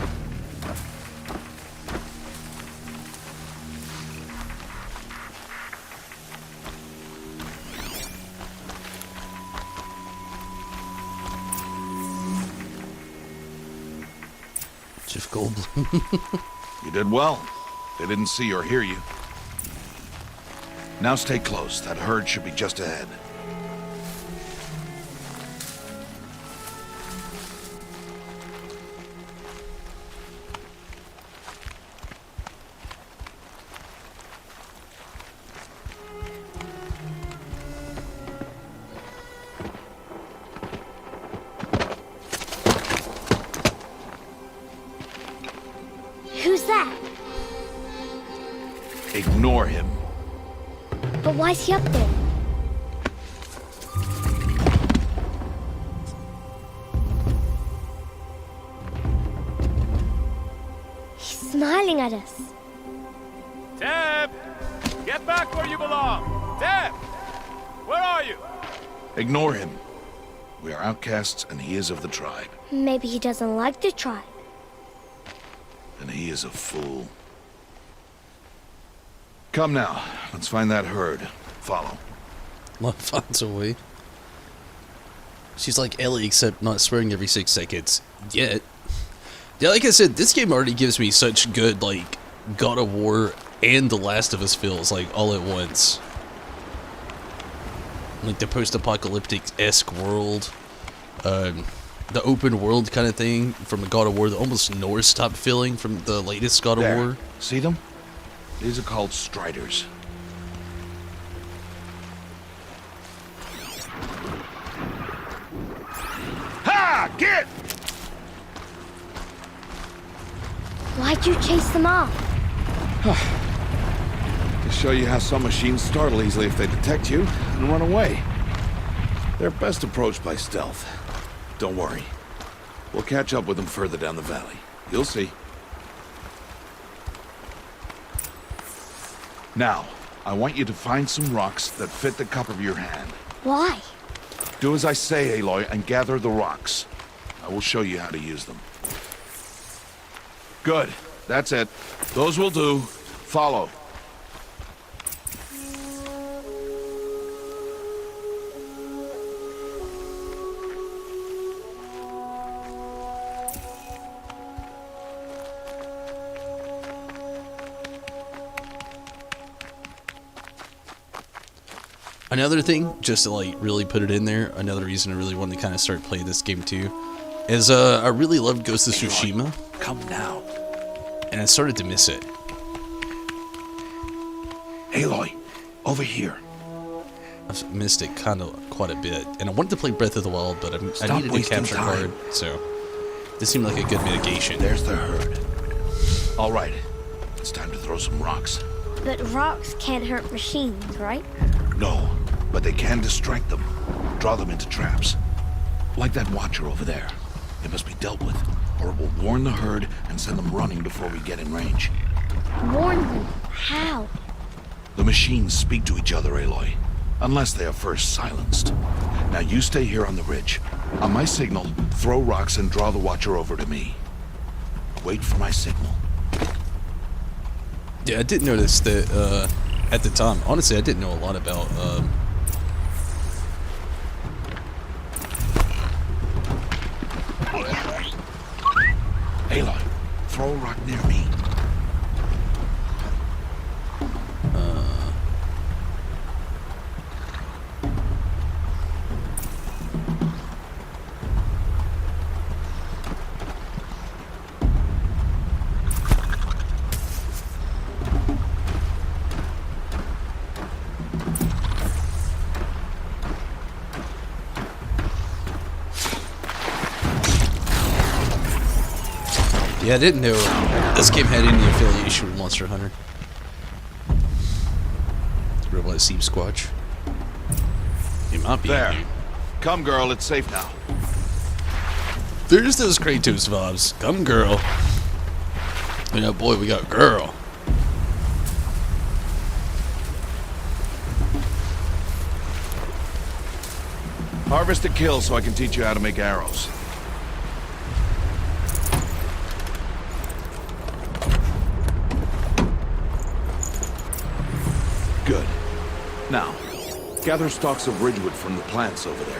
Jeff Goldblum. You did well. They didn't see or hear you. Now stay close. That herd should be just ahead. Who's that? Ignore him. But why's he up there? He's smiling at us. Teb! Get back where you belong! Teb! Where are you? Ignore him. We are outcasts and he is of the tribe. Maybe he doesn't like the tribe. And he is a fool. Come now, let's find that herd. Follow. Love finds a way. She's like Ellie, except not swearing every 6 seconds. Yet. Yeah, like I said, this game already gives me such good, like, God of War and The Last of Us feels, like, all at once. Like, the post-apocalyptic-esque world. The open world kind of thing from the God of War, the almost Norse type feeling from the latest God of There. War. See them? These are called Striders. Ha! Get! Why'd you chase them off? To show you how some machines startle easily if they detect you and run away. They're best approached by stealth. Don't worry. We'll catch up with them further down the valley. You'll see. Now, I want you to find some rocks that fit the cup of your hand. Why? Do as I say, Aloy, and gather the rocks. I will show you how to use them. Good. That's it. Those will do. Follow. Another thing, just to like really put it in there, another reason I really wanted to kind of start playing this game too, is I really loved Ghost of Tsushima. Come now. And I started to miss it. Aloy, over here. I've missed it kind of quite a bit, and I wanted to play Breath of the Wild, but I Stop needed a wasting capture time. card, so this seemed like a good mitigation. There's the herd. All right, it's time to throw some rocks. But rocks can't hurt machines, right? No, but they can distract them, draw them into traps. Like that watcher over there. It must be dealt with, or it will warn the herd and send them running before we get in range. Warn them. How? The machines speak to each other, Aloy. Unless they are first silenced. Now you stay here on the ridge. On my signal, throw rocks and draw the Watcher over to me. Wait for my signal. Yeah, I did notice that at the time. Honestly, I didn't know a lot about. Aloy, throw a rock near me. Yeah, I didn't know this game had any affiliation with Monster Hunter. Robot Seep Squatch. It might be. There. Come, girl, it's safe now. There's those Kratos vibes. Come, girl. Yeah, boy, we got girl. Harvest a kill so I can teach you how to make arrows. Good. Now, gather stalks of ridgewood from the plants over there.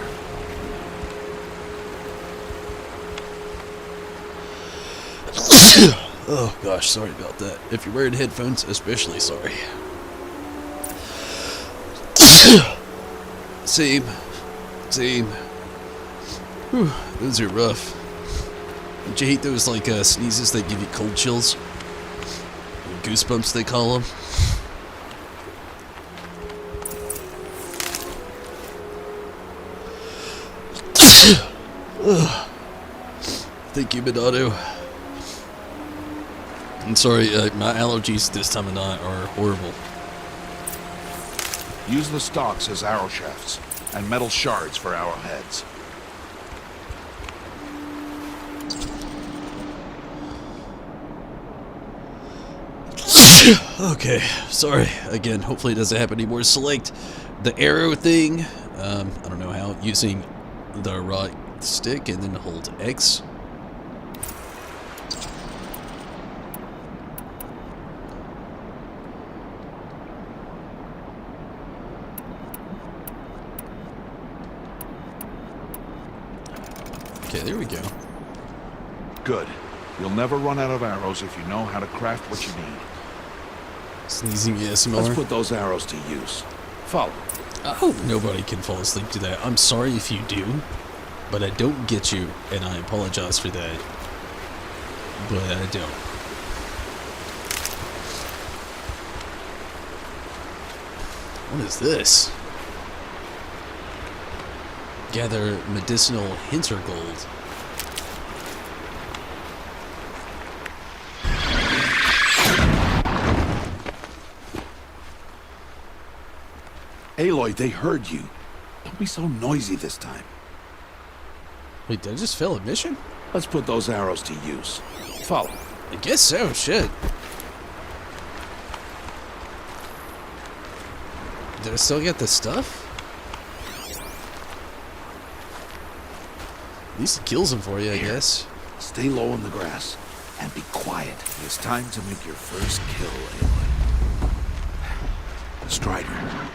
Oh gosh, sorry about that. If you're wearing headphones, especially sorry. Same. Whew, those are rough. Don't you hate those like sneezes that give you cold chills? Goosebumps they call them. Thank you, Minato. I'm sorry, my allergies this time of night are horrible. Use the stalks as arrow shafts, and metal shards for arrowheads. Okay, sorry. Again, hopefully it doesn't happen anymore. Select the arrow thing. I don't know how. Using the right stick and then hold X. Okay, there we go. Good. You'll never run out of arrows if you know how to craft what you need. Sneezing ASMR. Let's put those arrows to use. Follow. I hope nobody can fall asleep to that. I'm sorry if you do, but I don't get you, and I apologize for that. But I don't. What is this? Gather medicinal hintergold. Aloy, they heard you. Don't be so noisy this time. Wait, did I just fail a mission? Let's put those arrows to use. Follow. I guess so, shit. Did I still get the stuff? At least it kills him for you, I guess. Stay low in the grass and be quiet. It's time to make your first kill, Aloy. The Strider.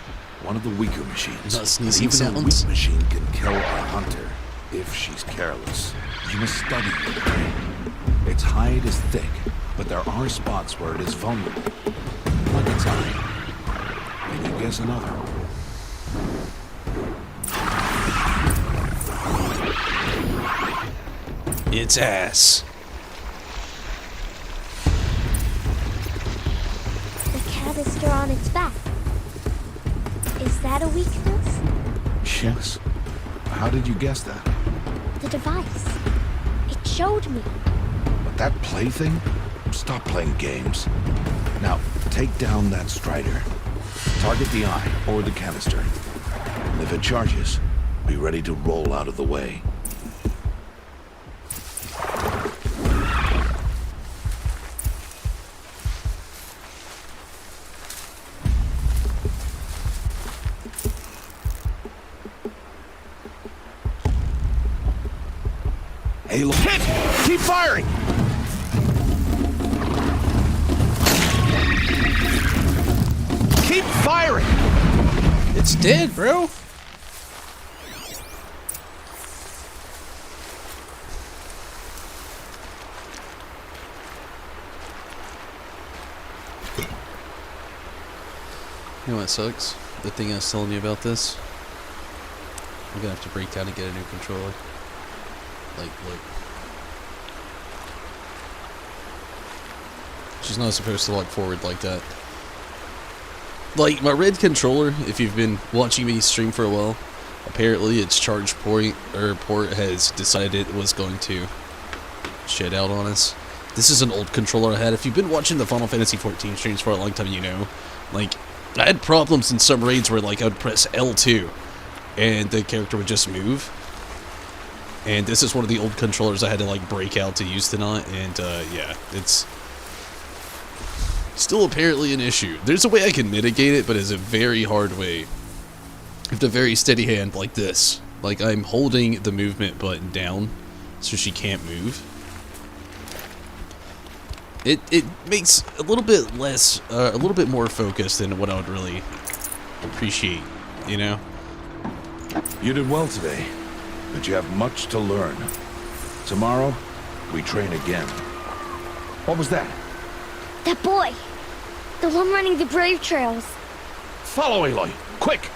One of the weaker machines. Not sneezing Even sounds. a weak machine can kill a hunter if she's careless. You must study the prey. Its hide is thick, but there are spots where it is vulnerable. Like its eye. Can you guess another? Its ass. The canister on its back. Is that a weakness? Yes. How did you guess that? The device. It showed me. But that plaything? Stop playing games. Now, take down that Strider. Target the eye or the canister. And if it charges, be ready to roll out of the way. Aloy. Hit! Keep firing! Keep firing! It's dead, bro. You know what sucks? The thing I was telling you about this? I'm gonna have to break down and get a new controller. Like, look. She's not supposed to look forward like that. Like, my red controller, if you've been watching me stream for a while, apparently its charge port has decided it was going to shit out on us. This is an old controller I had. If you've been watching the Final Fantasy XIV streams for a long time, you know. Like, I had problems in some raids where, like, I would press L2 and the character would just move. And this is one of the old controllers I had to, like, break out to use tonight. And, yeah, it's still apparently an issue. There's a way I can mitigate it, but it's a very hard way. With a very steady hand like this. Like, I'm holding the movement button down so she can't move. It makes a little bit less, a little bit more focused than what I would really appreciate, you know? You did well today, but you have much to learn. Tomorrow, we train again. What was that? That boy! The one running the brave trails. Follow Aloy, quick!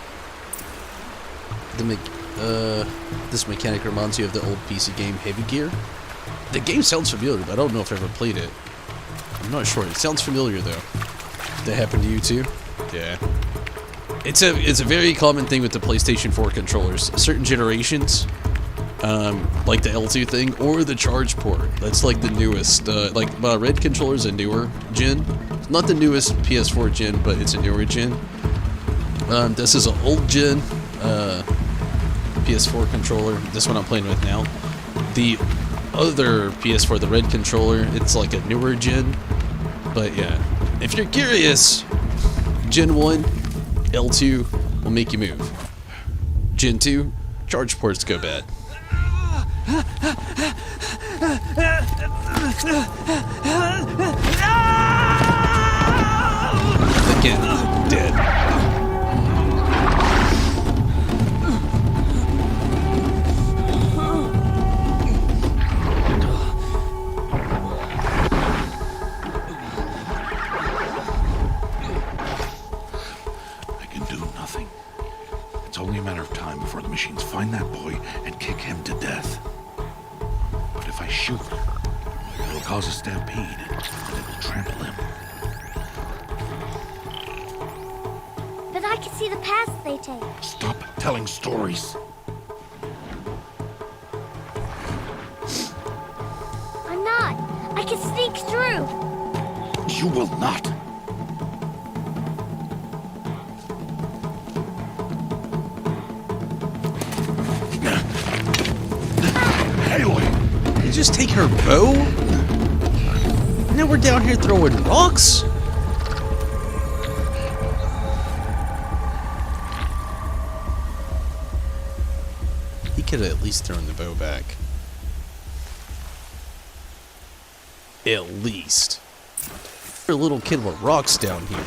This mechanic reminds you of the old PC game Heavy Gear. The game sounds familiar, but I don't know if I've ever played it. I'm not sure. It sounds familiar though. Did that happen to you too? Yeah. It's a very common thing with the PlayStation 4 controllers. Certain generations, like the L2 thing, or the charge port. That's like the newest. Like my red controller's a newer gen. Not the newest PS4 gen, but it's a newer gen. This is an old gen PS4 controller. This one I'm playing with now. The other PS4, the red controller, it's like a newer gen. But yeah, if you're curious, Gen 1, L2 will make you move. Gen 2, charge ports go bad. Again, dead. Machines find that boy and kick him to death. But if I shoot, it'll cause a stampede and it will trample him. But I can see the paths they take. Stop telling stories. I'm not. I can sneak through. You will not. You just take her bow? Now we're down here throwing rocks? He could have at least thrown the bow back. At least. You're a little kid with rocks down here.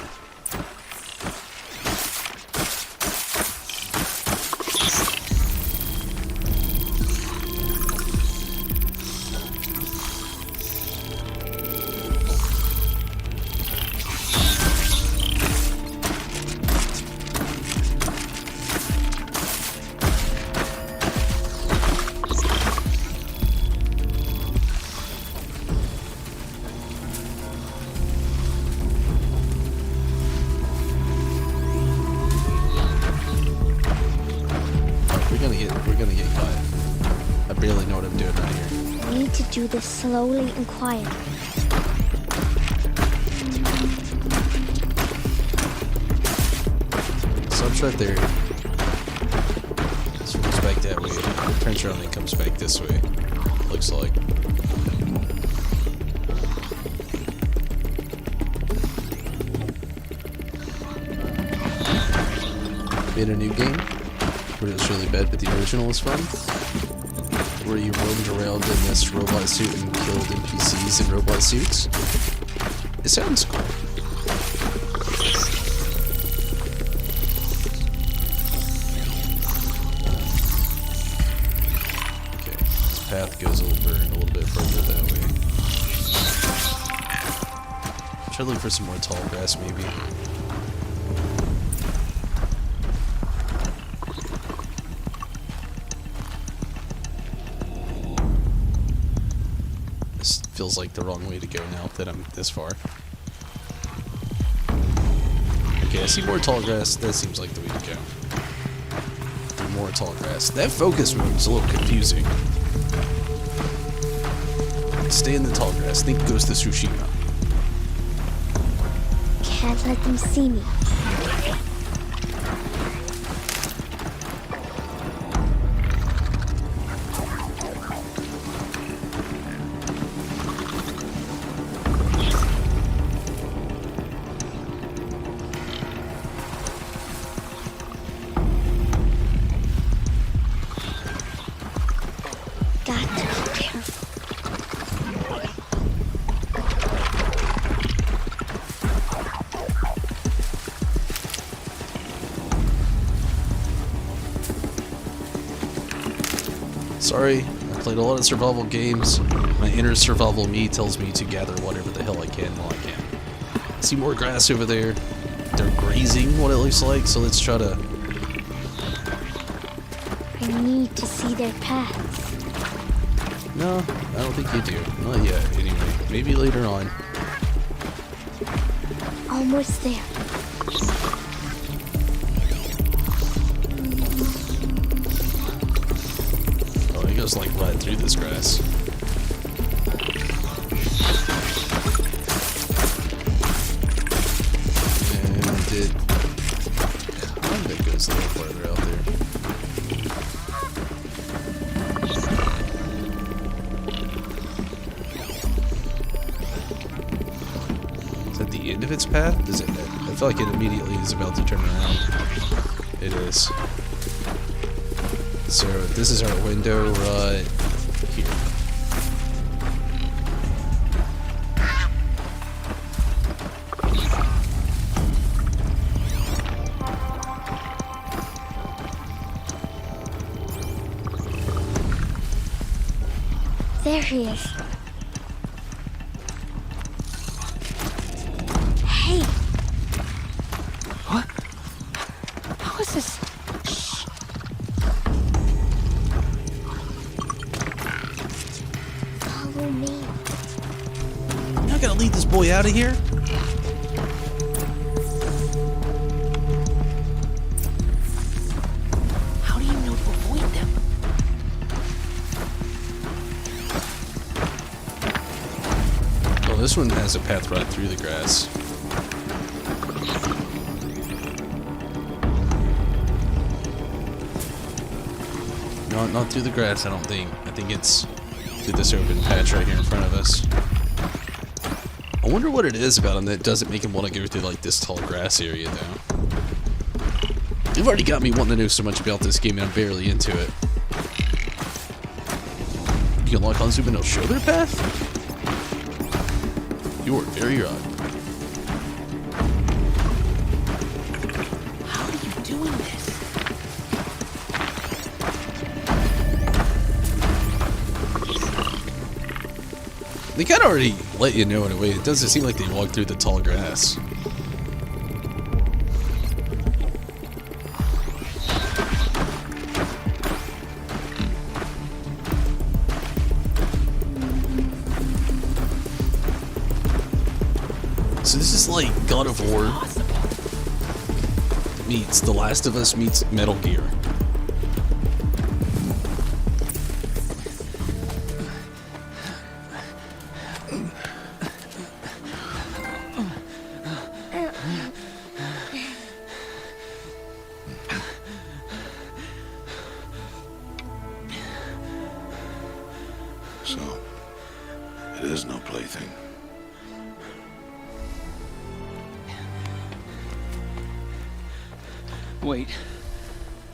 We're gonna get caught. I barely know what I'm doing right here. I need to do this slowly and quietly. Sub's right there. Swings back that way. Turns around and comes back this way. Looks like. Made a new game. But it was really bad, but the original was fun. where you roamed around in this robot suit and killed NPCs in robot suits. It sounds cool. Okay, this path goes over a little bit further that way. Try to look for some more tall grass, maybe. This feels like the wrong way to go now that I'm this far. Okay, I see more tall grass. That seems like the way to go. Do more tall grass. That focus mode is a little confusing. Stay in the tall grass. Think Ghost of Tsushima. Can't let them see me. Got to be careful. Sorry, I played a lot of survival games. My inner survival me tells me to gather whatever the hell I can while I can. I see more grass over there. They're grazing, what it looks like, so let's try to... I need to see their paths. No, I don't think you do. Not yet, anyway. Maybe later on. Almost there. Oh, he goes like right through this grass. And it kind of goes a little farther out there. Is that the end of its path? Does it? I feel like it immediately is about to turn around. It is. So this is our window right here. There he is. Hey! What? How is this? Follow me. You're not gonna lead this boy out of here? How do you know to avoid them? Oh, this one has a path right through the grass. No, not through the grass, I don't think. I think it's through this open patch right here in front of us. I wonder what it is about him that doesn't make him want to go through like this tall grass area though. You've already got me wanting to know so much about this game and I'm barely into it. You can lock on zoom and it'll show their path? You are very right. How are you doing this? They kind of already let you know in a way. It doesn't seem like they walk through the tall grass. So this is like God of War meets The Last of Us meets Metal Gear. So, it is no plaything. Wait.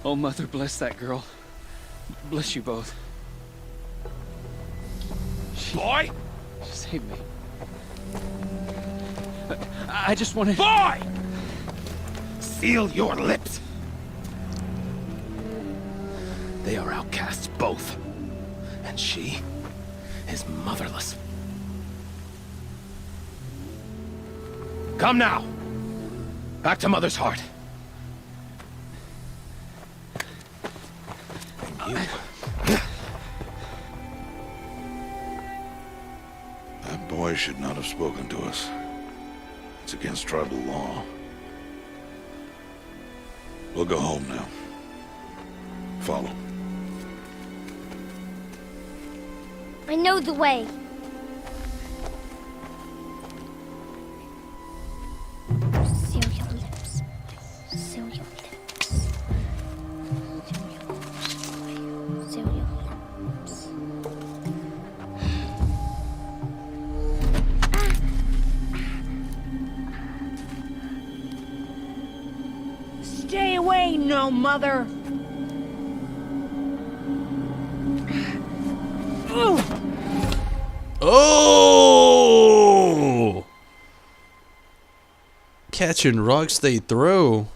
Oh, Mother, bless that girl. Bless you both. Boy! Save me. I just wanted... Boy! Seal your lips! They are outcasts, both. And she is motherless. Come now! Back to Mother's heart. And you... That boy should not have spoken to us. It's against tribal law. We'll go home now. Follow. I know the way. Seal your lips. Seal your lips. Seal your lips. Stay away, no mother! Oh! Catching rocks they throw.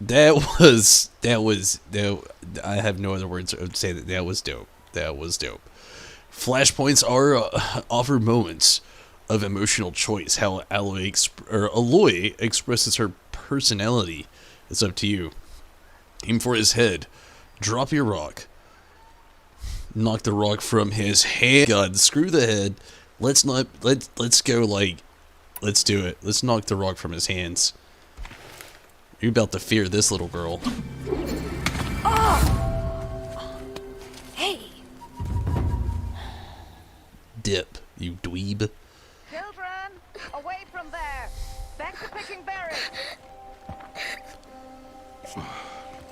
That I have no other words to say that was dope. That was dope. Flashpoints are offer moments of emotional choice. How Aloy expresses her personality. It's up to you. Aim for his head. Drop your rock. Knock the rock from his hand. God, screw the head. Let's go let's do it. Let's knock the rock from his hands. You're about to fear this little girl. Hey! Dip, you dweeb. Children, away from there! Back to picking berries!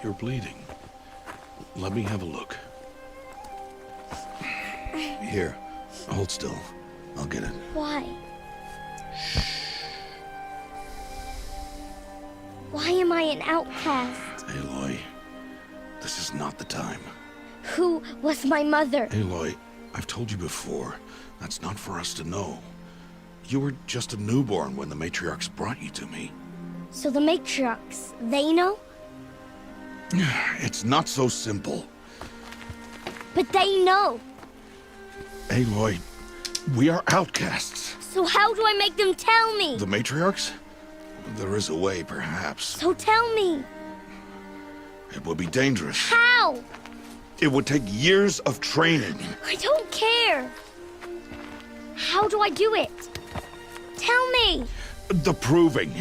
You're bleeding. Let me have a look. Here, hold still. I'll get it. Why? Why am I an outcast? Aloy, this is not the time. Who was my mother? Aloy, I've told you before, that's not for us to know. You were just a newborn when the matriarchs brought you to me. So the matriarchs, they know? It's not so simple. But they know. Aloy, we are outcasts. So how do I make them tell me? The matriarchs? There is a way, perhaps. So tell me. It would be dangerous. How? It would take years of training. I don't care. How do I do it? Tell me. The proving.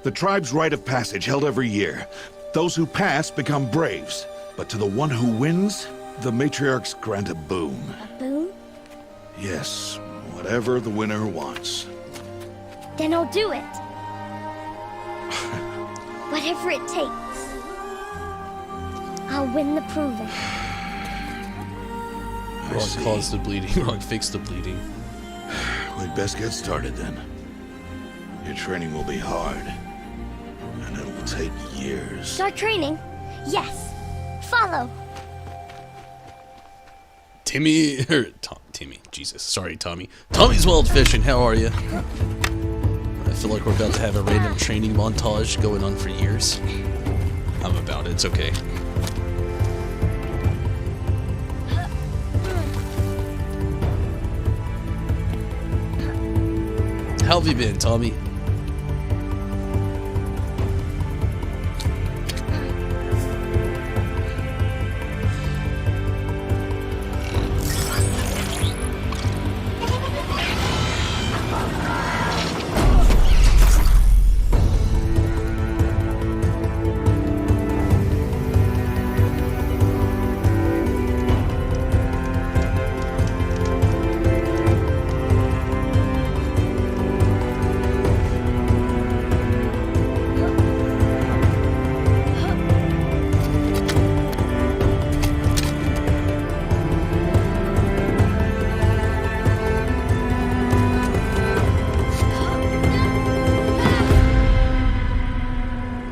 The tribe's rite of passage held every year. Those who pass become braves. But to the one who wins, the matriarchs grant a boon. A boon? Yes, whatever the winner wants. Then I'll do it. Whatever it takes. I'll win the proving. Rock caused the bleeding. Rock fixed the bleeding. We'd best get started then. Your training will be hard. And it will take years. Start training? Yes. Follow. Timmy, Jesus, sorry, Tommy. Tommy's Wild Fishing, how are you? I feel like we're about to have a random training montage going on for years. I'm about it, it's okay. How have you been, Tommy?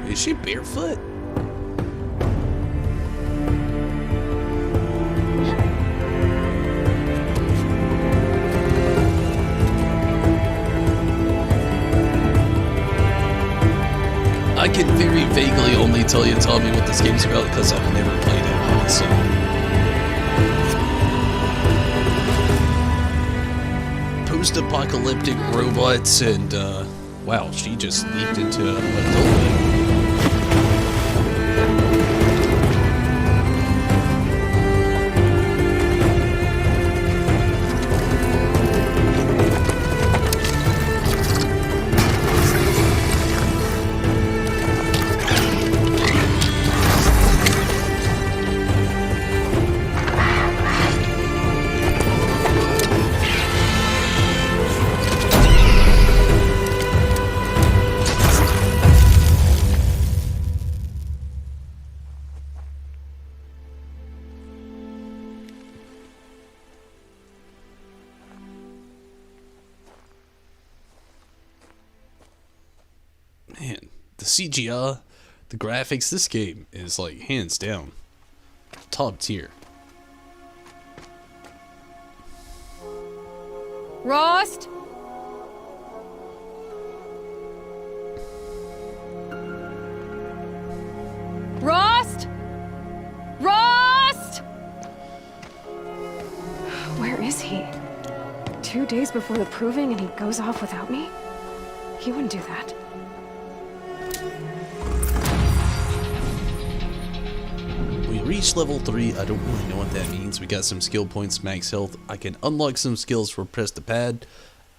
Is she barefoot? very vaguely only tell you Tommy what this game's about because I've never played it, so. Post-apocalyptic robots and, wow, she just leaped into a building. Man, the CGI, the graphics, this game is like hands down top tier. Rost? Rost? Rost? Where is he? 2 days before the proving and he goes off without me? He wouldn't do that. We reached level 3, I don't really know what that means. We got some skill points, max health. I can unlock some skills for press the pad.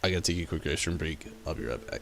I gotta take a quick restroom break. I'll be right back.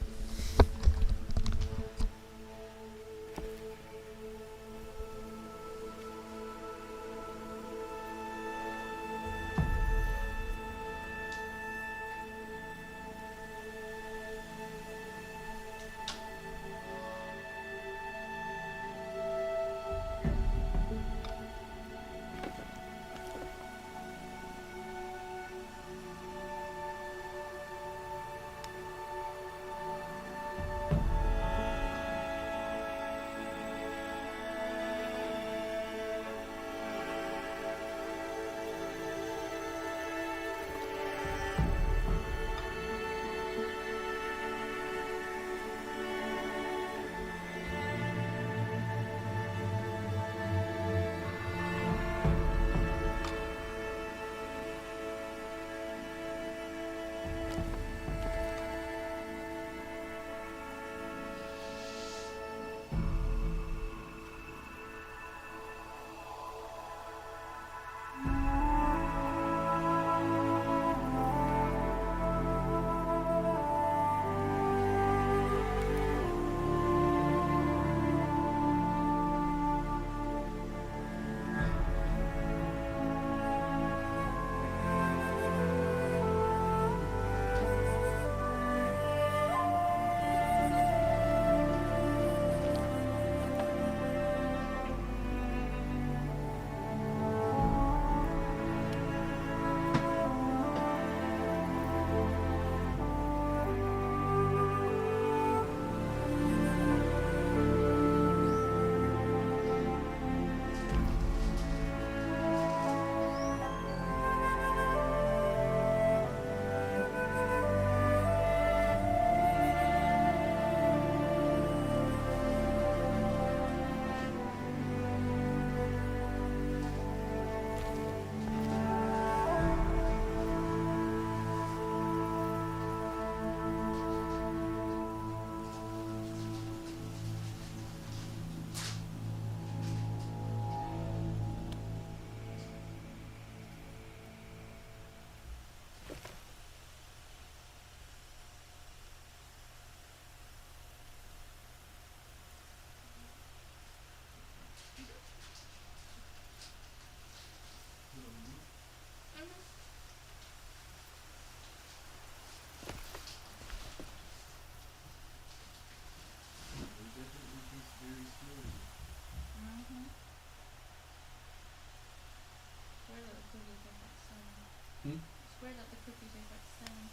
Swear that the cookies are like sound.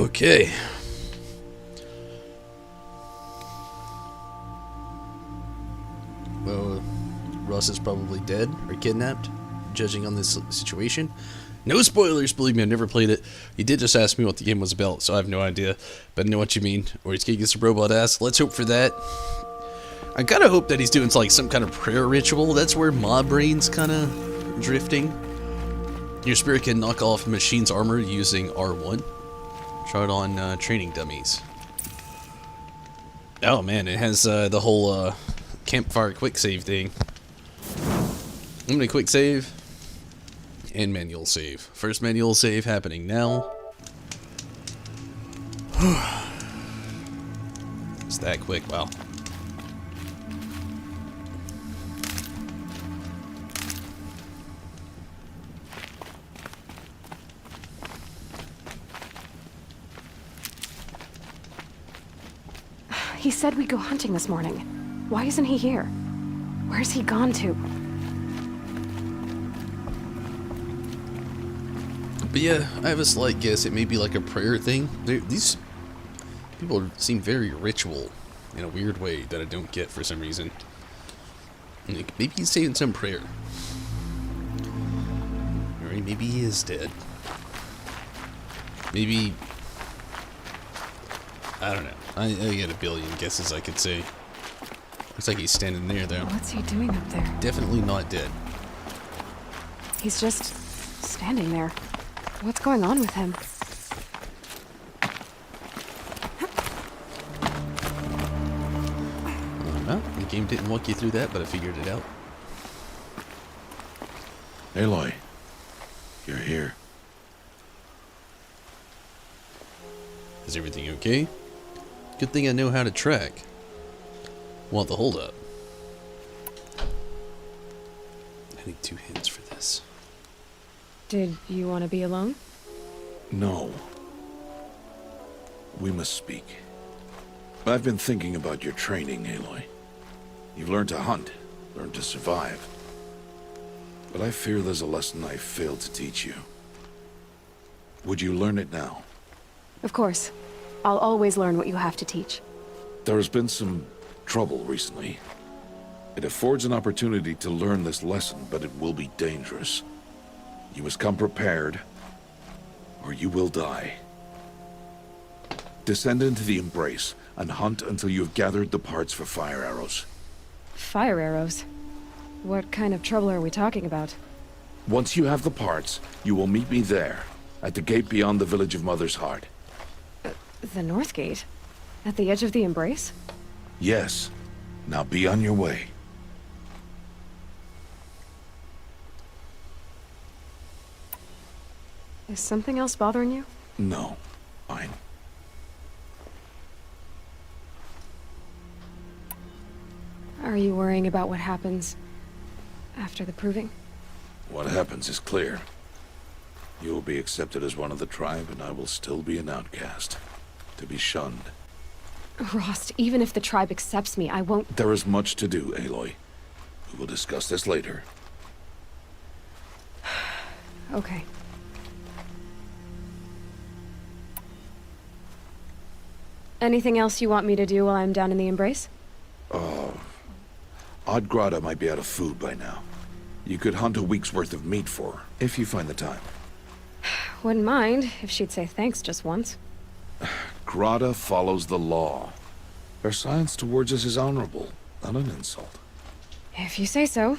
Okay. Well, Ross is probably dead or kidnapped, judging on this situation. No spoilers, believe me, I've never played it. He did just ask me what the game was about, so I have no idea. But I know what you mean. Or he's gonna get some robot ass. Let's hope for that. I gotta hope that he's doing like some kind of prayer ritual. That's where my brain's kinda drifting. Your spirit can knock off a machine's armor using R1. Try it on training dummies. Oh man, it has the whole campfire quick save thing. I'm gonna quick save and manual save. First manual save happening now. It's that quick, wow. He said we'd go hunting this morning. Why isn't he here? Where's he gone to? But yeah, I have a slight guess it may be like a prayer thing. These people seem very ritual in a weird way that I don't get for some reason. Like, maybe he's saying some prayer. Or maybe he is dead. Maybe... I don't know. I get a billion guesses I could say. Looks like he's standing there though. What's he doing up there? Definitely not dead. He's just standing there. What's going on with him? Well, the game didn't walk you through that, but I figured it out. Aloy, you're here. Is everything okay? Good thing I know how to track. Want the holdup. I need 2 hands for this. Did you want to be alone? No. We must speak. I've been thinking about your training, Aloy. You've learned to hunt, learned to survive. But I fear there's a lesson I failed to teach you. Would you learn it now? Of course. I'll always learn what you have to teach. There has been some trouble recently. It affords an opportunity to learn this lesson, but it will be dangerous. You must come prepared, or you will die. Descend into the Embrace and hunt until you have gathered the parts for fire arrows. Fire arrows? What kind of trouble are we talking about? Once you have the parts, you will meet me there, at the gate beyond the village of Mother's Heart. The North Gate? At the edge of the Embrace? Yes. Now be on your way. Is something else bothering you? No. Fine. Are you worrying about what happens after the proving? What happens is clear. You will be accepted as one of the tribe, and I will still be an outcast. To be shunned. Rost, even if the tribe accepts me, I won't... There is much to do, Aloy. We will discuss this later. Okay. Anything else you want me to do while I'm down in the Embrace? Odgrada might be out of food by now. You could hunt a week's worth of meat for her, if you find the time. Wouldn't mind if she'd say thanks just once. Grada follows the law. Her science towards us is honorable, not an insult. If you say so.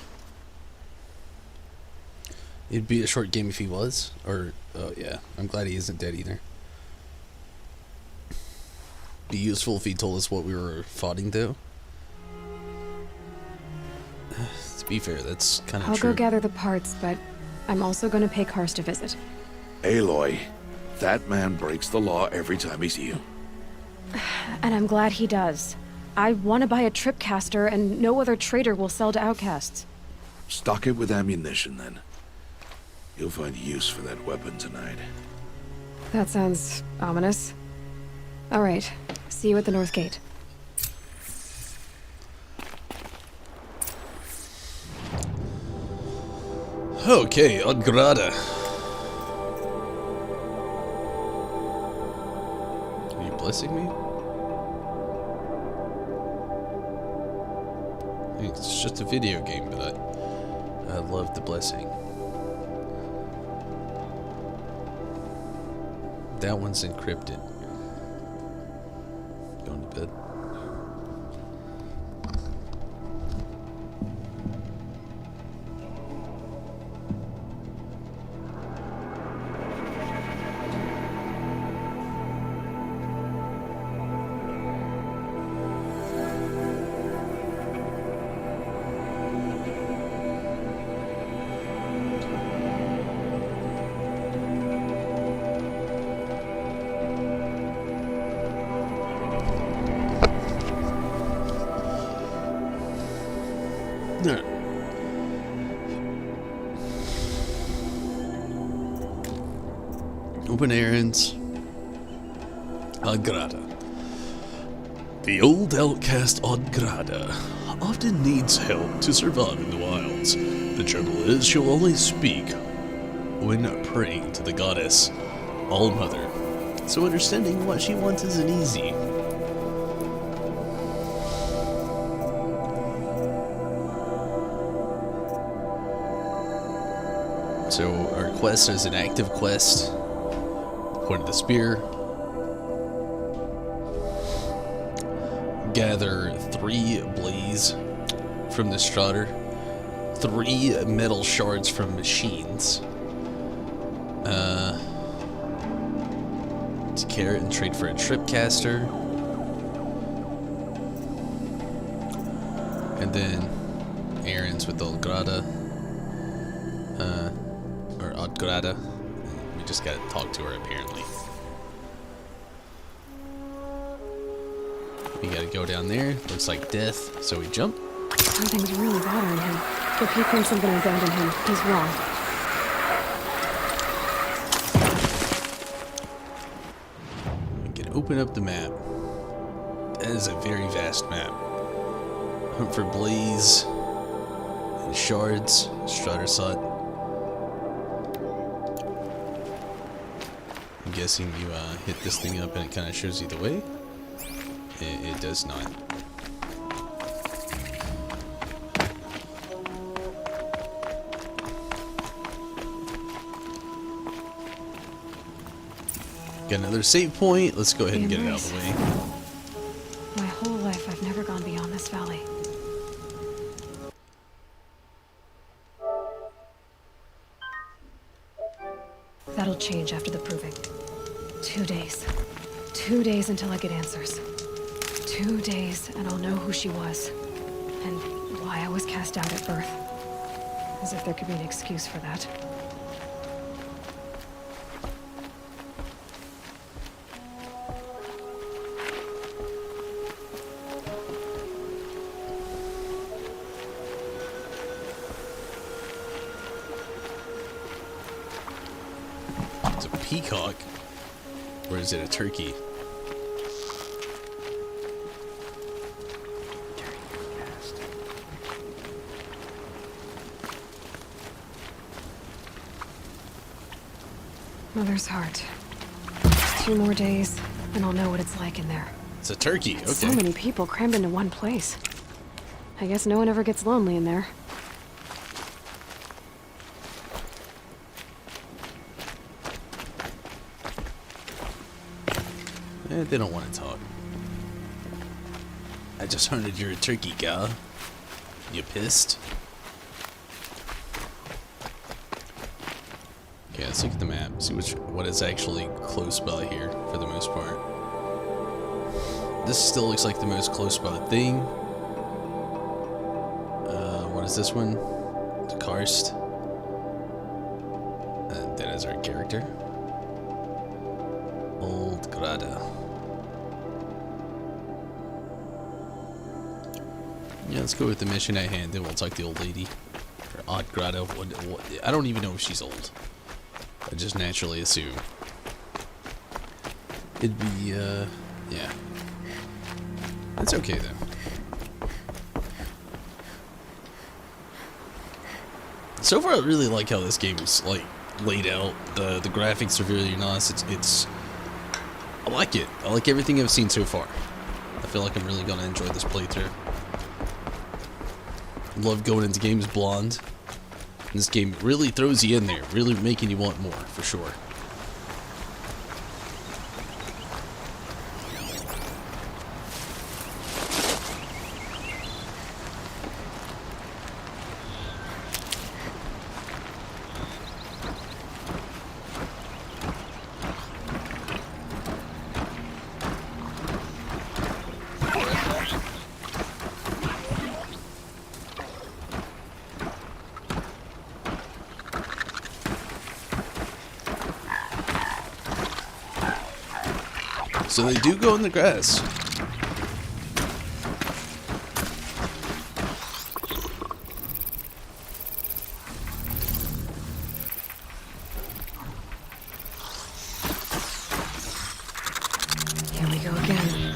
It'd be a short game if he was. Or, oh yeah, I'm glad he isn't dead either. Be useful if he told us what we were fighting, though. To be fair, that's kind of I'll true. go gather the parts, but I'm also going to pay Karst a visit. Aloy, that man breaks the law every time he sees you. And I'm glad he does. I want to buy a tripcaster, and no other trader will sell to outcasts. Stock it with ammunition, then. You'll find use for that weapon tonight. That sounds ominous. All right. See you at the North Gate. Okay, Odgrada. blessing me? I think it's just a video game, but I love the blessing. That one's encrypted. Going to bed. No. Open errands. Odgrada. The old outcast Odgrada often needs help to survive in the wilds. The trouble is, she'll only speak when praying to the goddess All-Mother. So understanding what she wants isn't easy. So our quest is an active quest. According to the spear, gather 3 blaze from the Strider, 3 metal shards from machines. To carrot and trade for a tripcaster, and then errands with Odgrada. Or Odgrada. We just gotta talk to her apparently. We gotta go down there. Looks like death, so we jump. Something's really bothering him. If he thinks I'm gonna abandon him, he's wrong. We can open up the map. That is a very vast map. Hunt for blaze and shards. Strider sought. I'm guessing you hit this thing up and it kind of shows you the way. It does not. Got another save point. Let's go ahead and get it out of the way. My whole life I've never gone beyond this valley. That'll change after the proving. 2 days. 2 days until I get answers. 2 days and I'll know who she was. And why I was cast out at birth. As if there could be an excuse for that. It's a peacock. Or is it a turkey? Mother's heart. 2 more days, and I'll know what it's like in there. It's a turkey, okay. So many people crammed into one place. I guess no one ever gets lonely in there. They don't want to talk. I just hunted your turkey, gal. You pissed? Okay, let's look at the map. See what is actually close by here, for the most part. This still looks like the most close by thing. What is this one? It's Karst. That is our character. Odgrada. Yeah, let's go with the mission at hand, then we'll talk to the old lady. Or Odgrada. I don't even know if she's old. I just naturally assume. It'd be, yeah. That's okay, though. So far, I really like how this game's, like, laid out. The graphics are really nice. It's I like it. I like everything I've seen so far. I feel like I'm really gonna enjoy this playthrough. Love going into games blind. And this game really throws you in there, really making you want more, for sure. So they do go in the grass. Here we go again.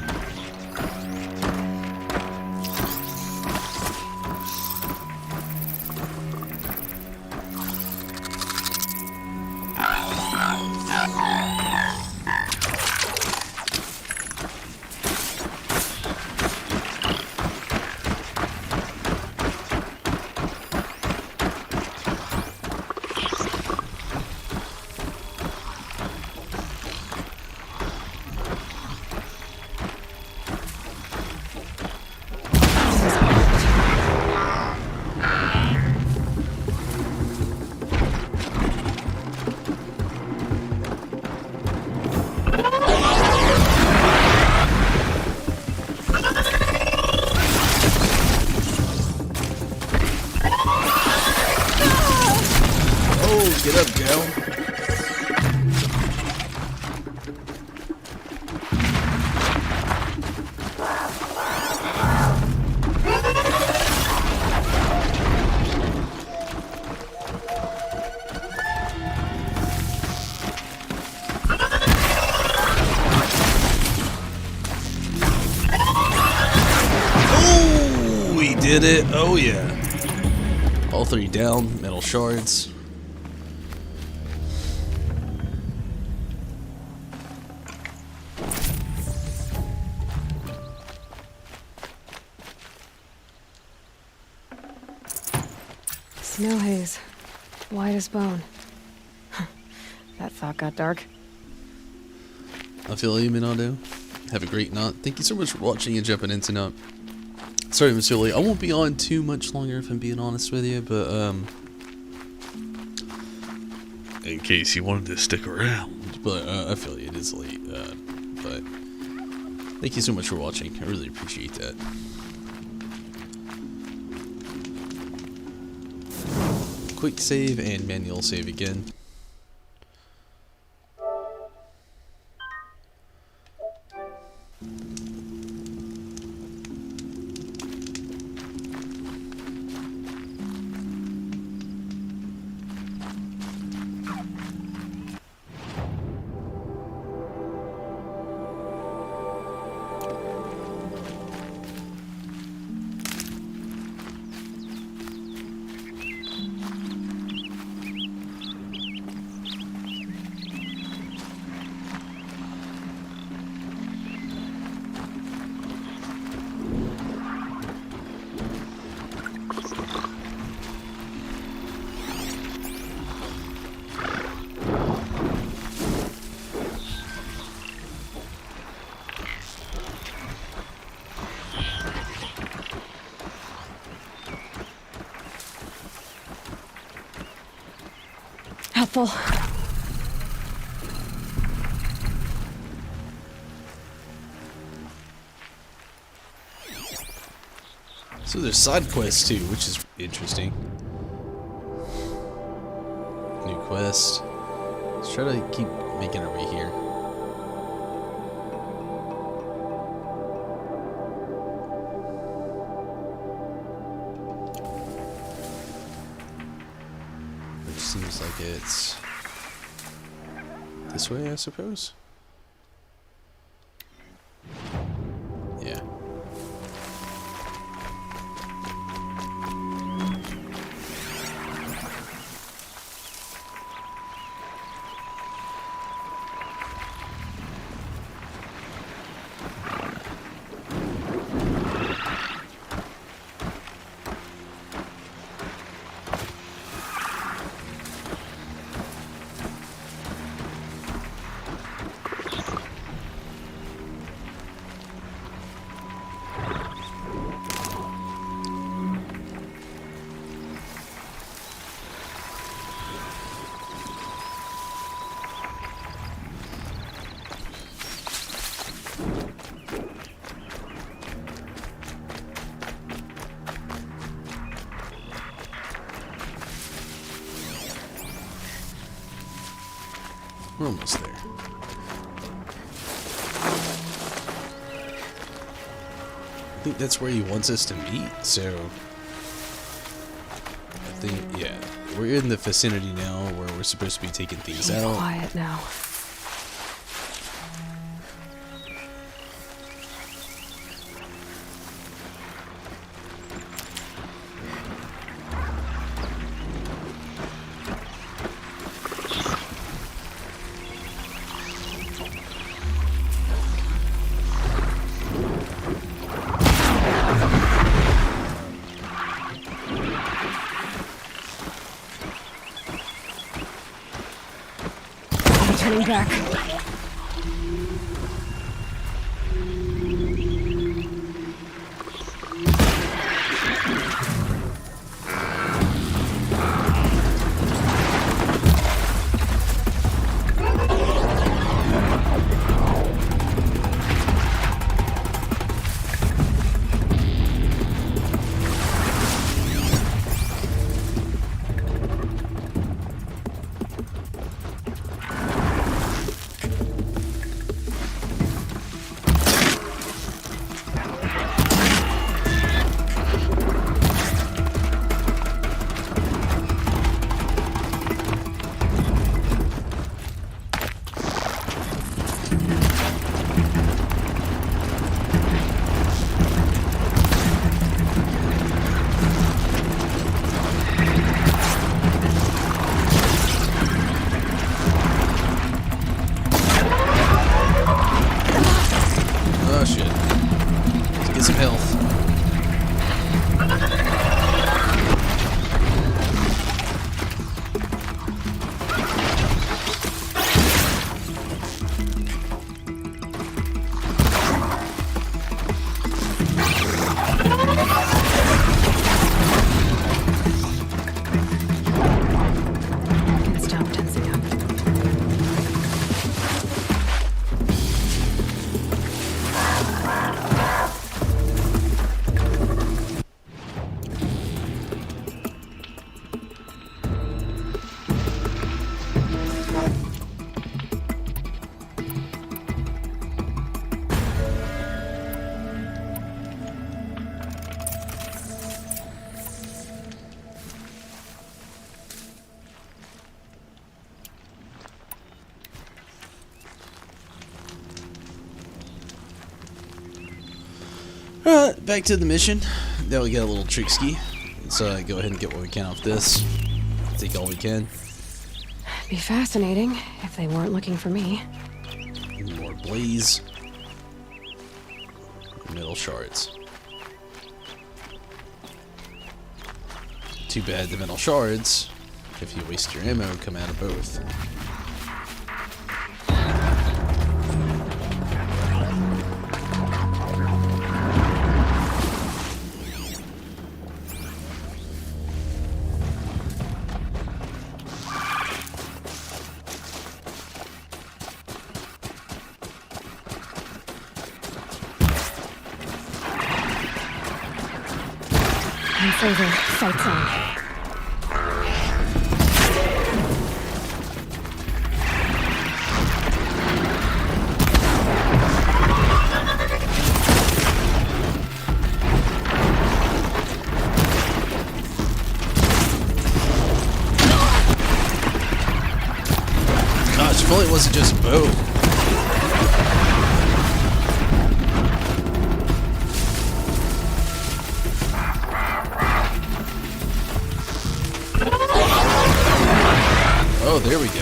Get up, gal. Oh, we did it. Oh, yeah. All three down, metal shards. Snow haze. White as bone. That thought got dark. I feel you, Minado. Have a great night. Thank you so much for watching and jumping in tonight. Sorry, Mr. Lee. I won't be on too much longer if I'm being honest with you, but, in case you wanted to stick around. But, I feel you. It is late, but thank you so much for watching. I really appreciate that. Quick save and manual save again. Helpful. So there's side quests too, which is interesting. New quest. Let's try to keep making our way here. Which seems like it's this way, I suppose. Yeah. We're almost there. I think that's where he wants us to meet, so... I think, yeah. We're in the vicinity now where we're supposed to be taking things Be out. quiet now. I'm turning back. Oh shit. Let's get some health. Can't stop tensing up. Alright, back to the mission. Now we get a little tricksy. Let's go ahead and get what we can off this. Take all we can. Be fascinating if they weren't looking for me. More blaze. Metal shards. Too bad the metal shards, if you waste your ammo, come out of both. It's over. Fights on. Gosh, if only it wasn't just a bow. Oh, there we go.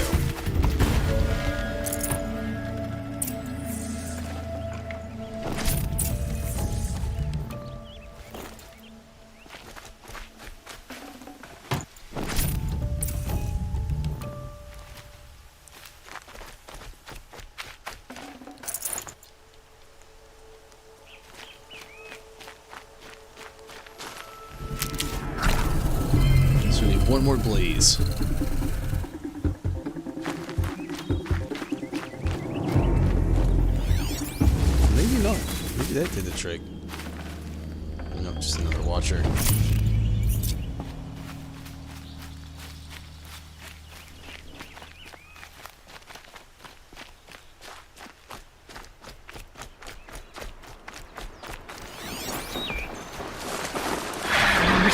So we need one more blaze. Maybe not. Maybe that did the trick. No, just another watcher.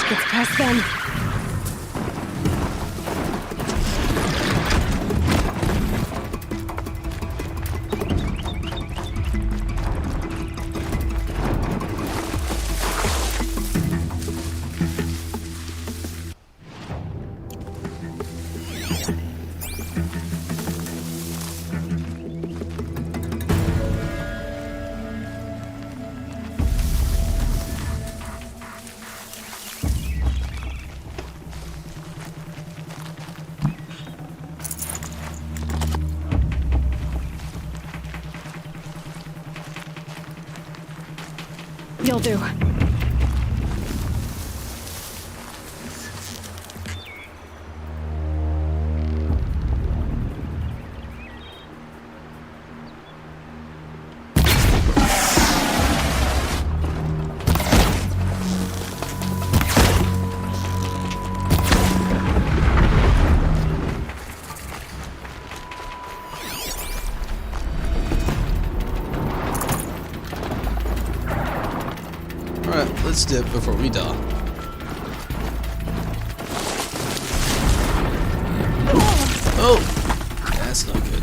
gets past them. You'll do. Alright, let's dip before we die. Oh! That's not good.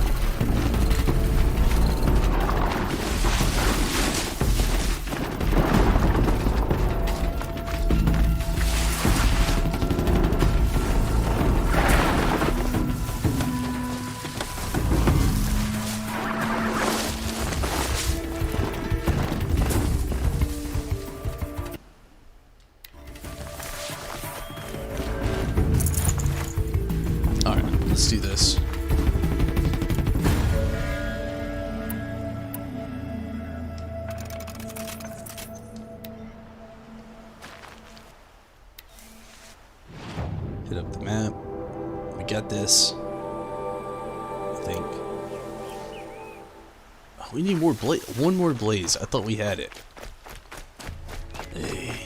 Let's do this. Hit up the map. We got this. I think. Oh, we need more blaze. One more blaze. I thought we had it. Hey.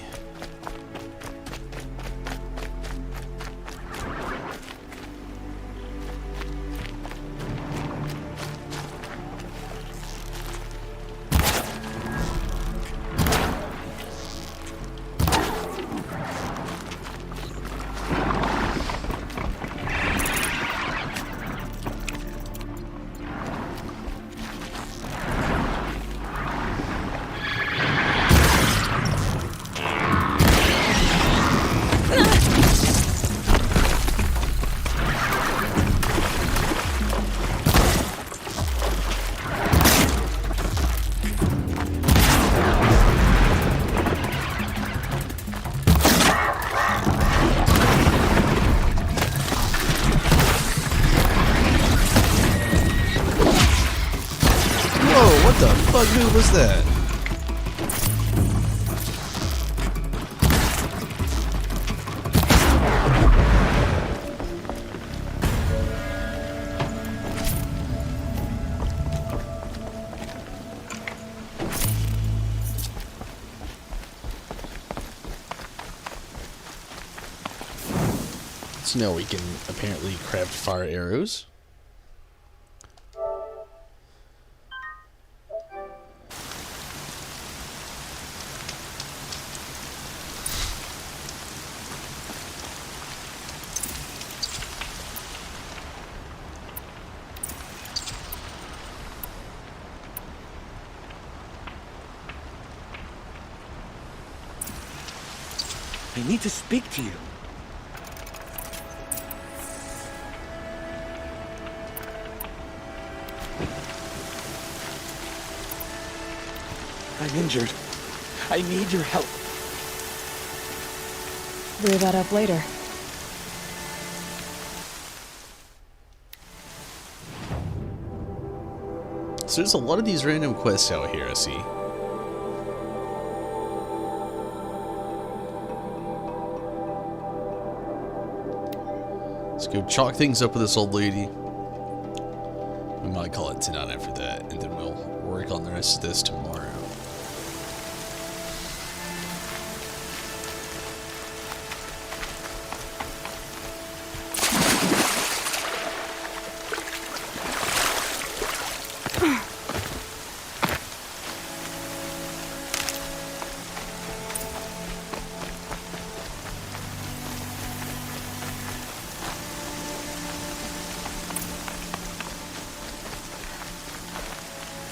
What the fuck move was that? So now we can apparently craft fire arrows. I need to speak to you. I'm injured. I need your help. Clear that up later. So there's a lot of these random quests out here, I see. Let's go chalk things up with this old lady. We might call it tonight after that, and then we'll work on the rest of this tomorrow.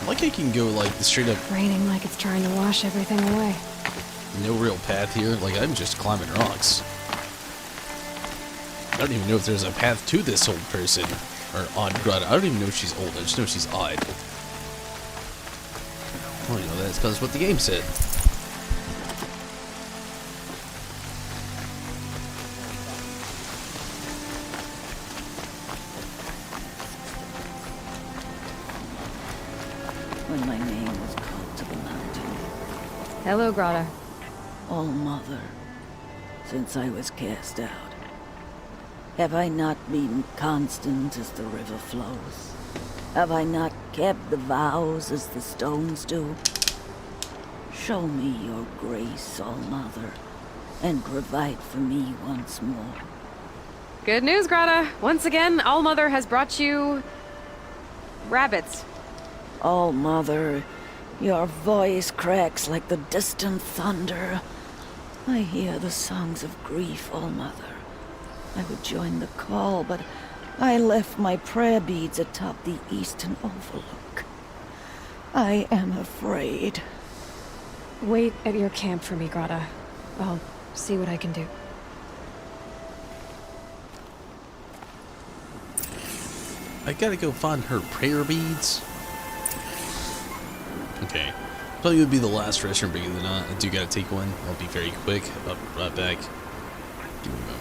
Like I can go like straight up, Raining like it's trying to wash everything away. no real path here. Like I'm just climbing rocks. I don't even know if there's a path to this old person or odd grotto. I don't even know if she's old. I just know she's odd. Well, you know that's because what the game said. When my name was called to the mountain. Hello, Grata. All Mother, since I was cast out, have I not been constant as the river flows? Have I not kept the vows as the stones do? Show me your grace, All Mother, and provide for me once more. Good news, Grata. Once again, All Mother has brought you... rabbits. All Mother, your voice cracks like the distant thunder. I hear the songs of grief, All Mother. I would join the call, but I left my prayer beads atop the eastern overlook. I am afraid. Wait at your camp for me, Grata. I'll see what I can do. I gotta go find her prayer beads. Okay. Probably would be the last restroom break of the night. I do gotta take one. I'll be very quick. I'll be right back. Do a moment.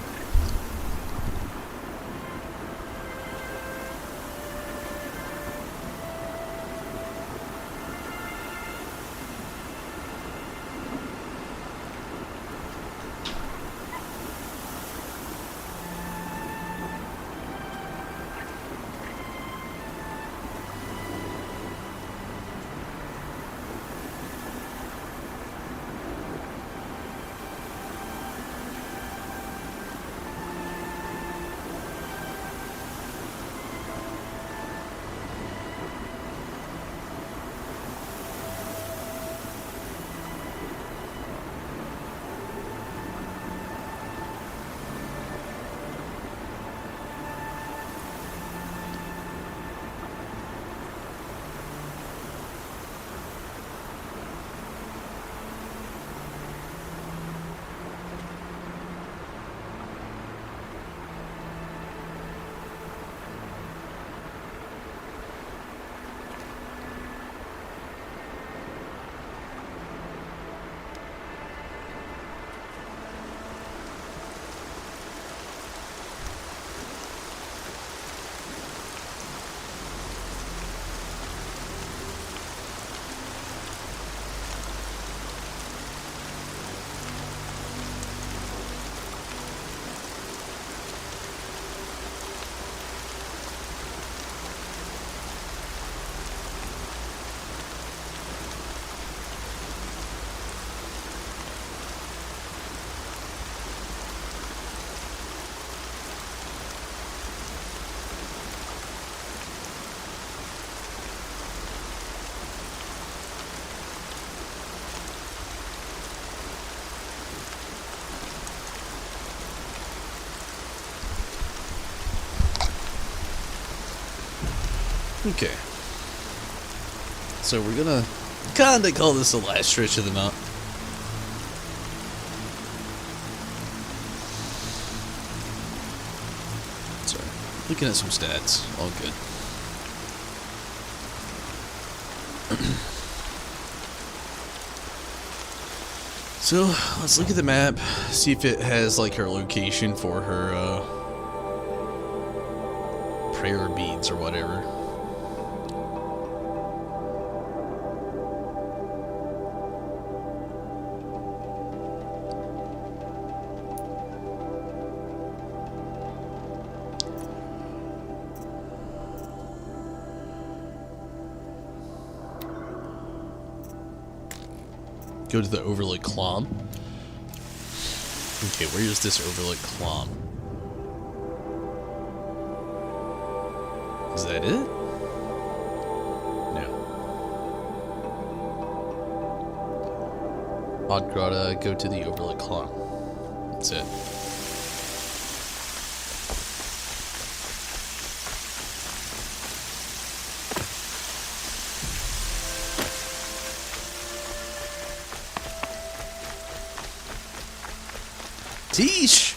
Okay. So we're gonna kinda call this the last stretch of the knot. Sorry. Looking at some stats. All good. So let's look at the map, see if it has like her location for her prayer beads or whatever. Go to the Overlook Clom. Okay, where is this Overlook Clom? Is that it? No. Odd Grotto, go to the Overlook Clom. That's it. Teesh!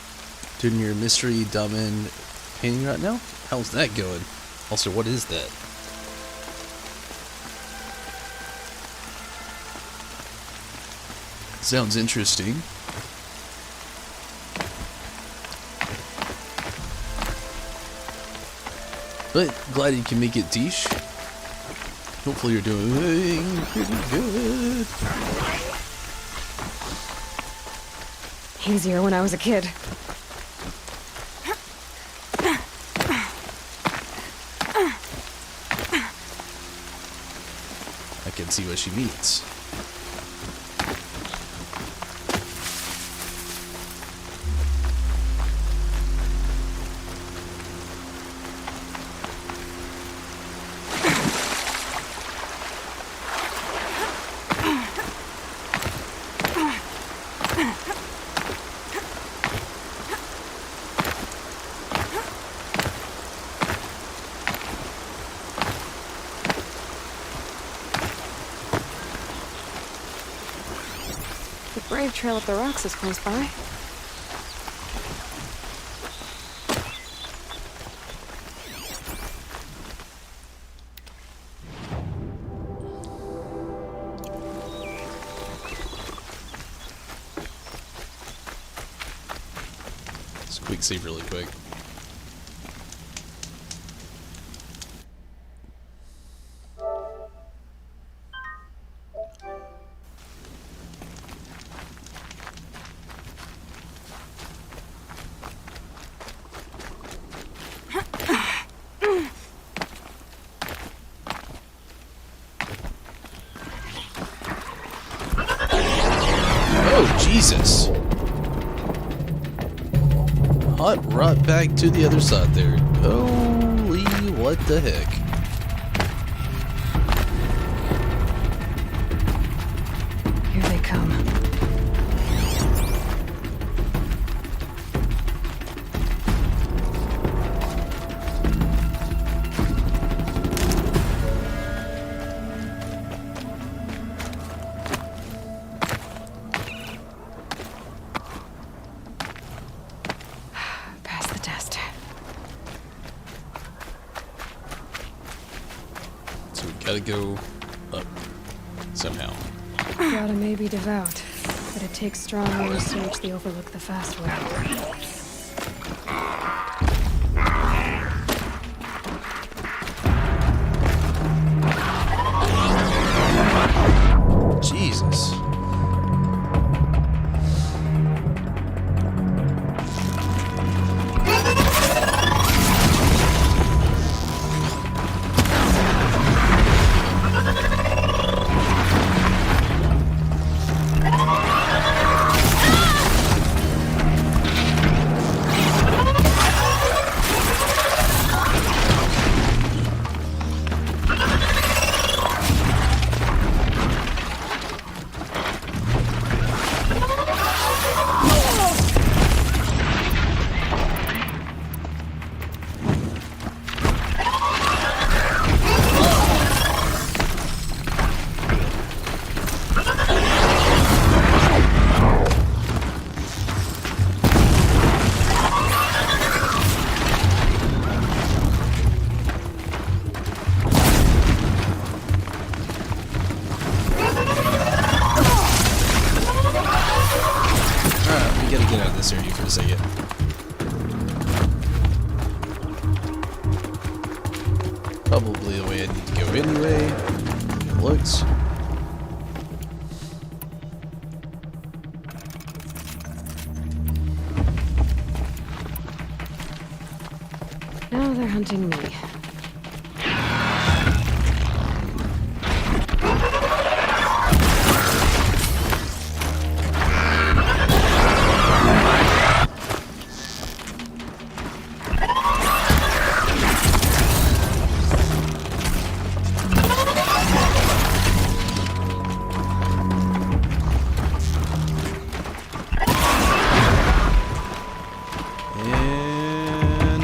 Doing your mystery diamond painting right now? How's that going? Also, what is that? Sounds interesting. But glad you can make it, Teesh. Hopefully you're doing pretty good. Easier when I was a kid. I can see what she means. The brave trail up the rocks is close by. Just quick save really quick. Oh, Jesus. Hot right back to the other side there. Holy, what the heck. Here they come. Pass the test. So we gotta go up somehow. Gotta may be devout, but it takes strong arms to reach the Overlook the fast way. Jesus. We gotta get out of this area for a second. Probably the way I need to go anyway. It looks. Now they're hunting me. And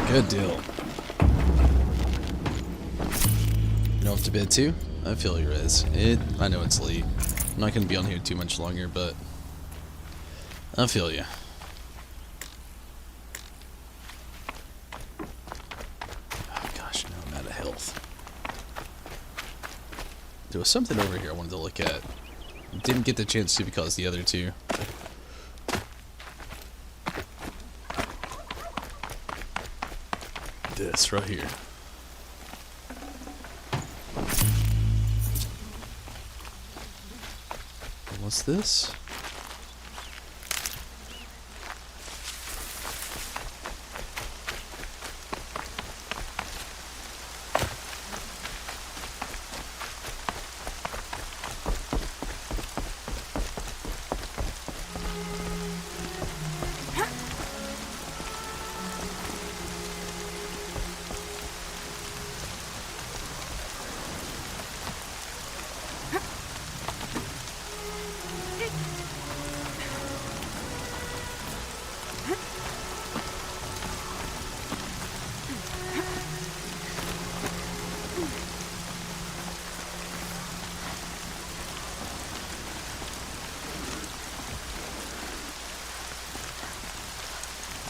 good deal. You off to bed too? I feel your res. I know it's late. I'm not gonna be on here too much longer, but I feel you. Oh gosh, now I'm out of health. There was something over here I wanted to look at. Didn't get the chance to because the other two. This right here. What's this?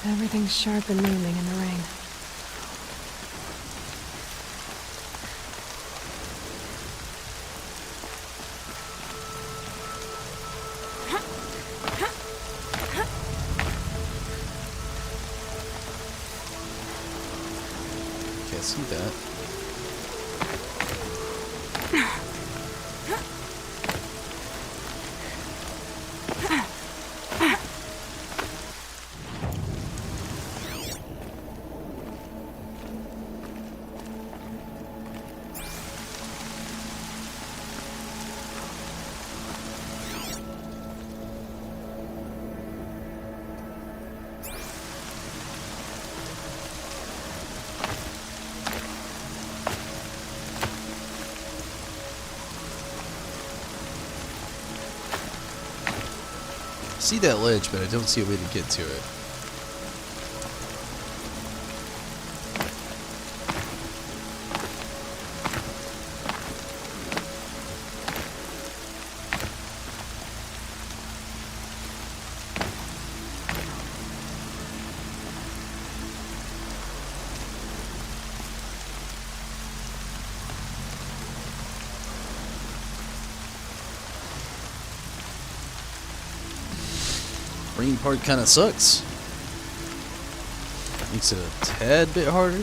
Everything's sharp and moving in the rain. Can't see that. See that ledge, but I don't see a way to get to it. Rain part kind of sucks. Makes it a tad bit harder.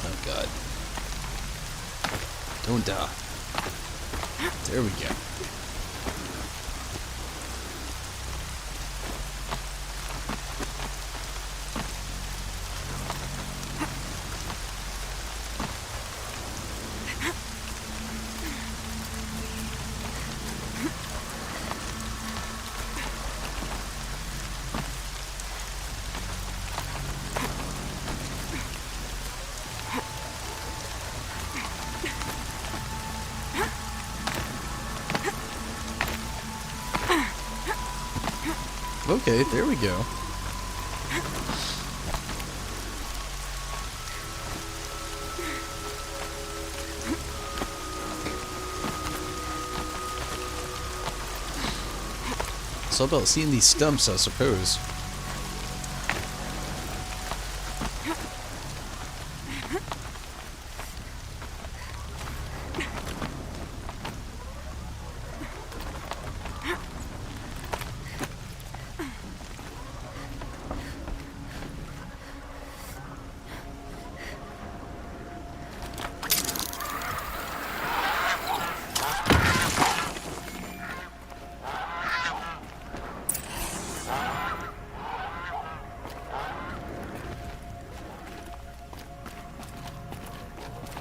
Oh god. Don't die. There we go. Okay, there we go. It's all about seeing these stumps, I suppose.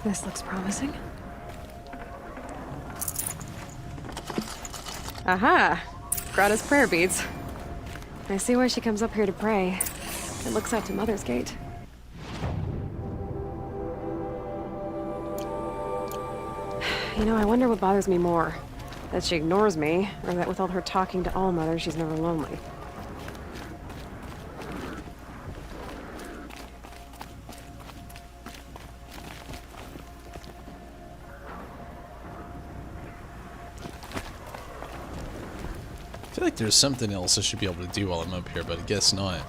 This looks promising. Aha! Grata's prayer beads. I see why she comes up here to pray. It looks out to Mother's Gate. You know, I wonder what bothers me more. That she ignores me, or that with all her talking to all mothers, she's never lonely. I feel like there's something else I should be able to do while I'm up here, but I guess not.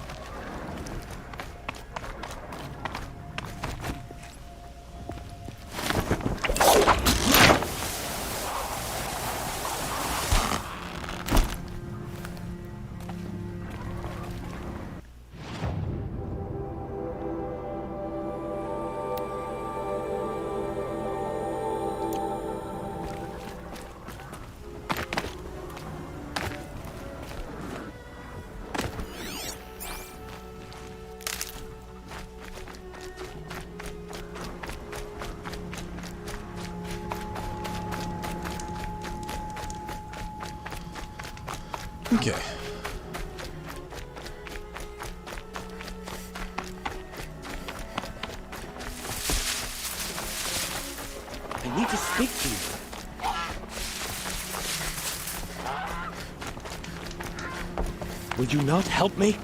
Okay. I need to speak to you. Would you not help me?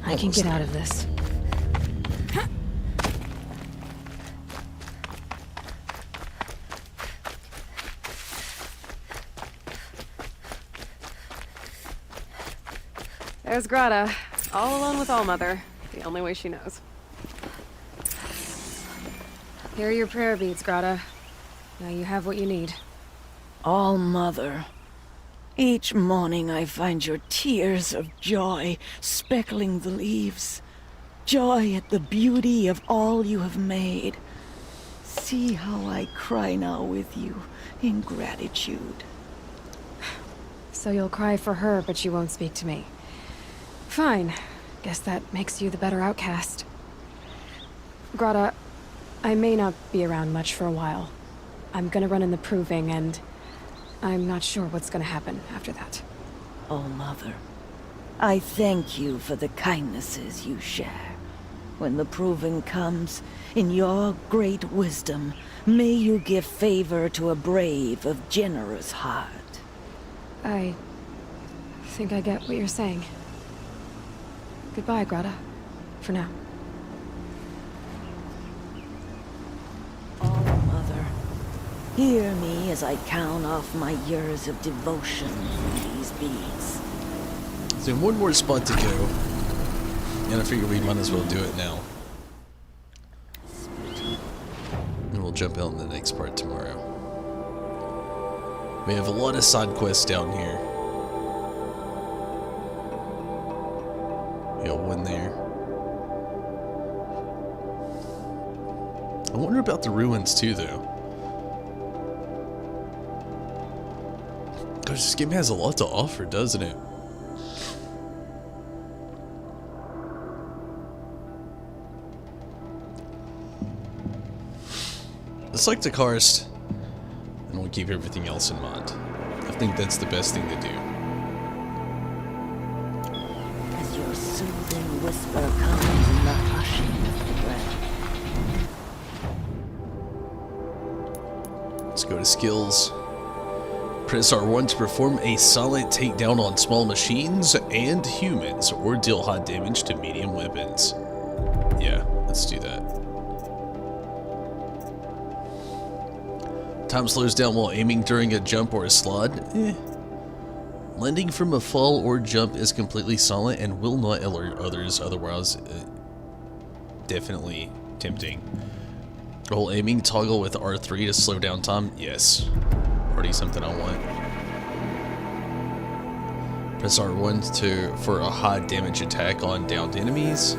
I can get out of this. There's Grata, all alone with Allmother, the only way she knows. Here are your prayer beads, Grata. Now you have what you need. All-Mother, each morning I find your tears of joy speckling the leaves. Joy at the beauty of all you have made. See how I cry now with you in gratitude. So you'll cry for her, but you won't speak to me. Fine. Guess that makes you the better outcast. Grata, I may not be around much for a while. I'm gonna run in the proving, and I'm not sure what's gonna happen after that. All-Mother, I thank you for the kindnesses you share. When the proving comes, in your great wisdom, may you give favor to a brave of generous heart. I think I get what you're saying. Goodbye, Grata. For now. All-Mother, hear me as I count off my years of devotion from these beads. So one more spot to go, and I figure we might as well do it now. And we'll jump out in the next part tomorrow. We have a lot of side quests down here. We got one there. I wonder about the ruins too, though. Gosh, this game has a lot to offer, doesn't it? Let's like the karst, and we'll keep everything else in mind. I think that's the best thing to do. As your soothing whisper comes in the hushing of the breath. Let's go to skills. Press R1 to perform a silent takedown on small machines and humans, or deal high damage to medium weapons. Yeah, let's do that. Time slows down while aiming during a jump or a slide. Landing from a fall or jump is completely silent and will not alert others, otherwise definitely tempting. While aiming, toggle with R3 to slow down time. Yes. Already something I want. Press R1 for a high damage attack on downed enemies.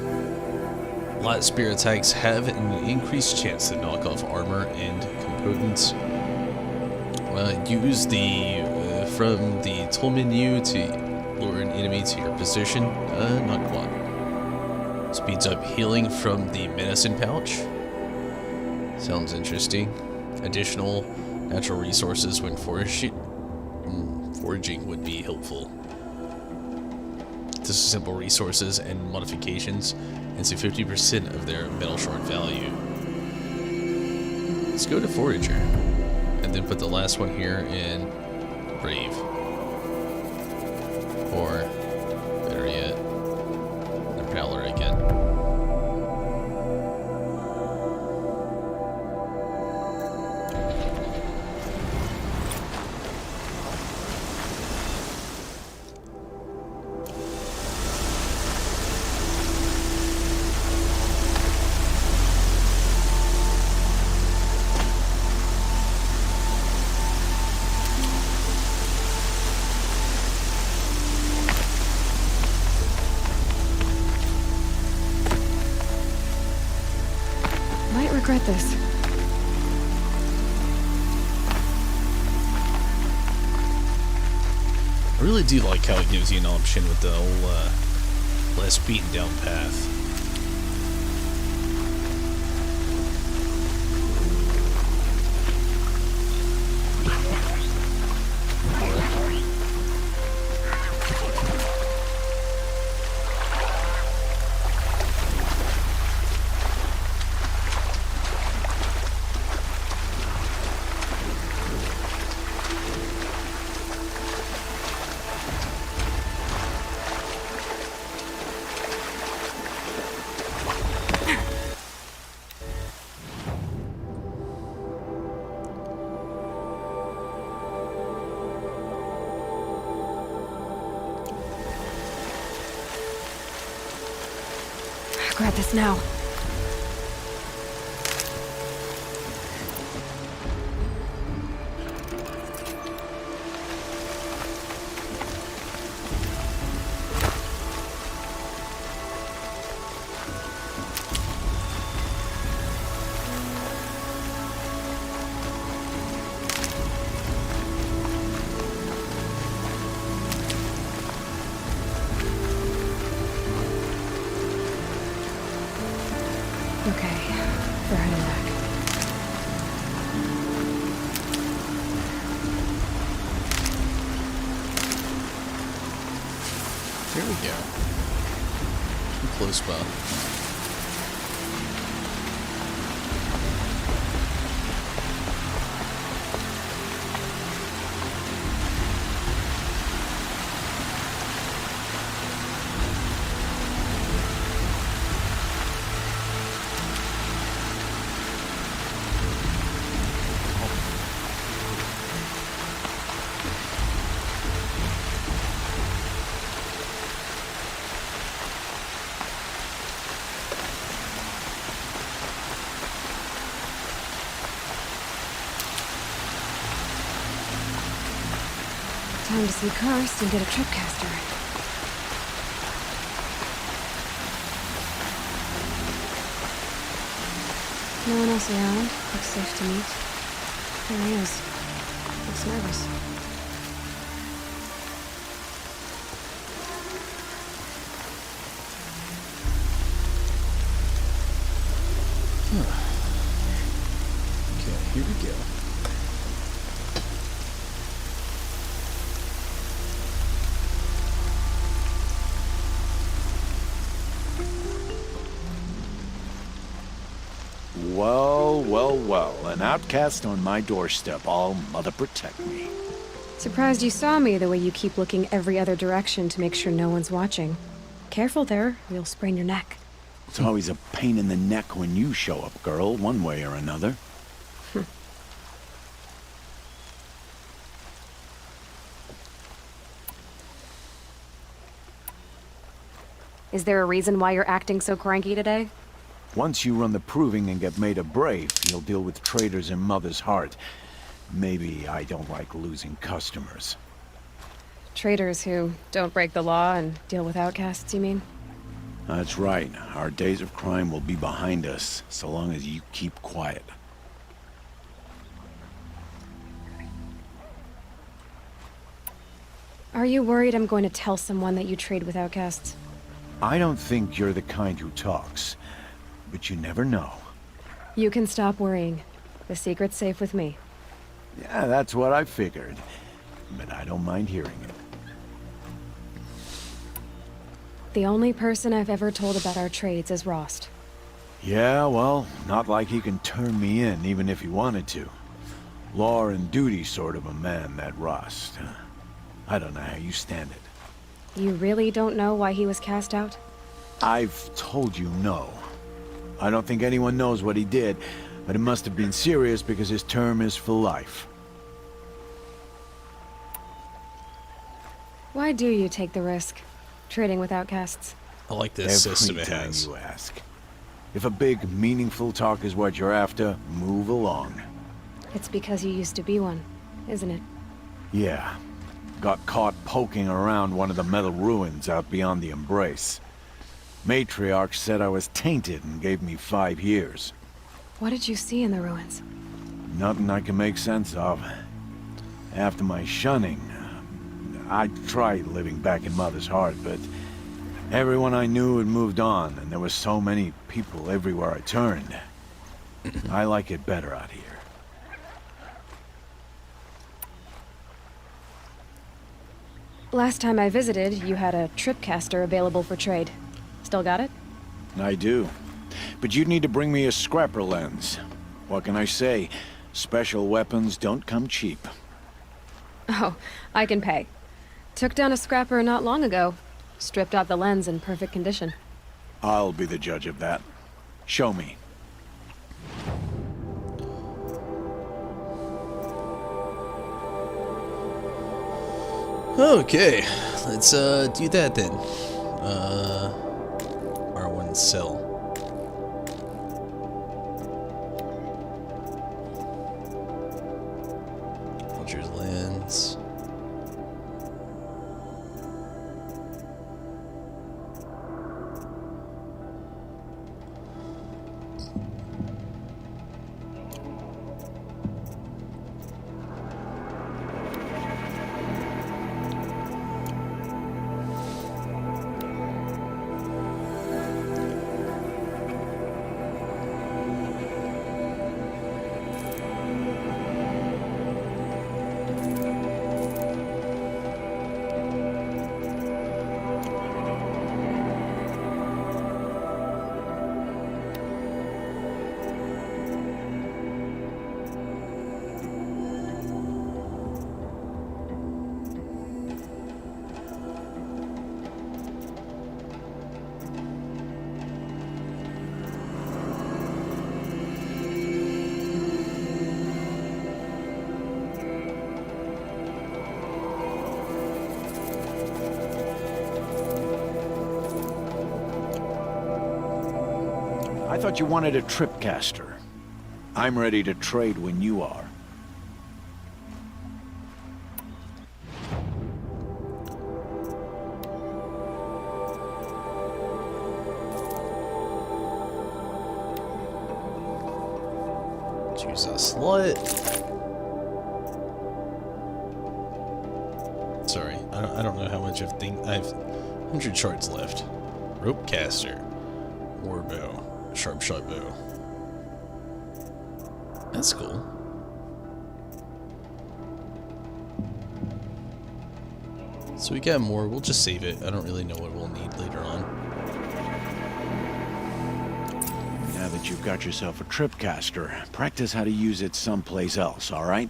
Light spear attacks have an increased chance to knock off armor and components. Use the from the tool menu to lure an enemy to your position. Not quite. Speeds up healing from the medicine pouch. Sounds interesting. Additional natural resources when forest foraging would be helpful. Disassemble resources and modifications, and save 50% of their metal shard value. Let's go to Forager, and then put the last one here in Brave. Or, better yet, the Prowler again. Regret this. I really do like how it gives you an option with the whole less beaten down path. Grab this now. Okay, we're heading back. There we go. Too close, Bob. Time to see Karst and get a tripcaster. No one else around. Looks safe to meet. There he is. Looks nervous. Okay, here we go. Well, well, well. An outcast on my doorstep. All mother protect me. Surprised you saw me the way you keep looking every other direction to make sure no one's watching. Careful there, you'll sprain your neck. It's always a pain in the neck when you show up, girl, one way or another. Is there a reason why you're acting so cranky today? Once you run the proving and get made a brave, you'll deal with traitors in Mother's Heart. Maybe I don't like losing customers. Traitors who don't break the law and deal with outcasts, you mean? That's right. Our days of crime will be behind us, so long as you keep quiet. Are you worried I'm going to tell someone that you trade with outcasts? I don't think you're the kind who talks, but you never know. You can stop worrying. The secret's safe with me. Yeah, that's what I figured. but I don't mind hearing it. The only person I've ever told about our trades is Rost. Yeah, well, not like he can turn me in, even if he wanted to. Law and duty sort of a man, that Rost. I don't know how you stand it. You really don't know why he was cast out? I've told you no. I don't think anyone knows what he did, but it must have been serious because his term is for life. Why do you take the risk? Trading with outcasts? I like this system it Every time has. you ask. If a big, meaningful talk is what you're after, move along. It's because you used to be one, isn't it? Yeah. Got caught poking around one of the metal ruins out beyond the Embrace. Matriarch said I was tainted and gave me 5 years. What did you see in the ruins? Nothing I can make sense of. After my shunning, I tried living back in Mother's Heart, but everyone I knew had moved on, and there were so many people everywhere I turned. I like it better out here. Last time I visited, you had a tripcaster available for trade. Still got it? I do. But you'd need to bring me a scrapper lens. What can I say? Special weapons don't come cheap. Oh, I can pay. Took down a scrapper not long ago. Stripped out the lens in perfect condition. I'll be the judge of that. Show me. Okay, let's do that then. R1 sell. Vulture's lens. I thought you wanted a tripcaster. I'm ready to trade when you are. Choose a slot. Sorry, I don't know how much I have 100 shards left. Rope caster, war bow, sharp shot bow. That's cool. So we got more. We'll just save it. I don't really know what we'll need later on. Now that you've got yourself a tripcaster, practice how to use it someplace else, all right?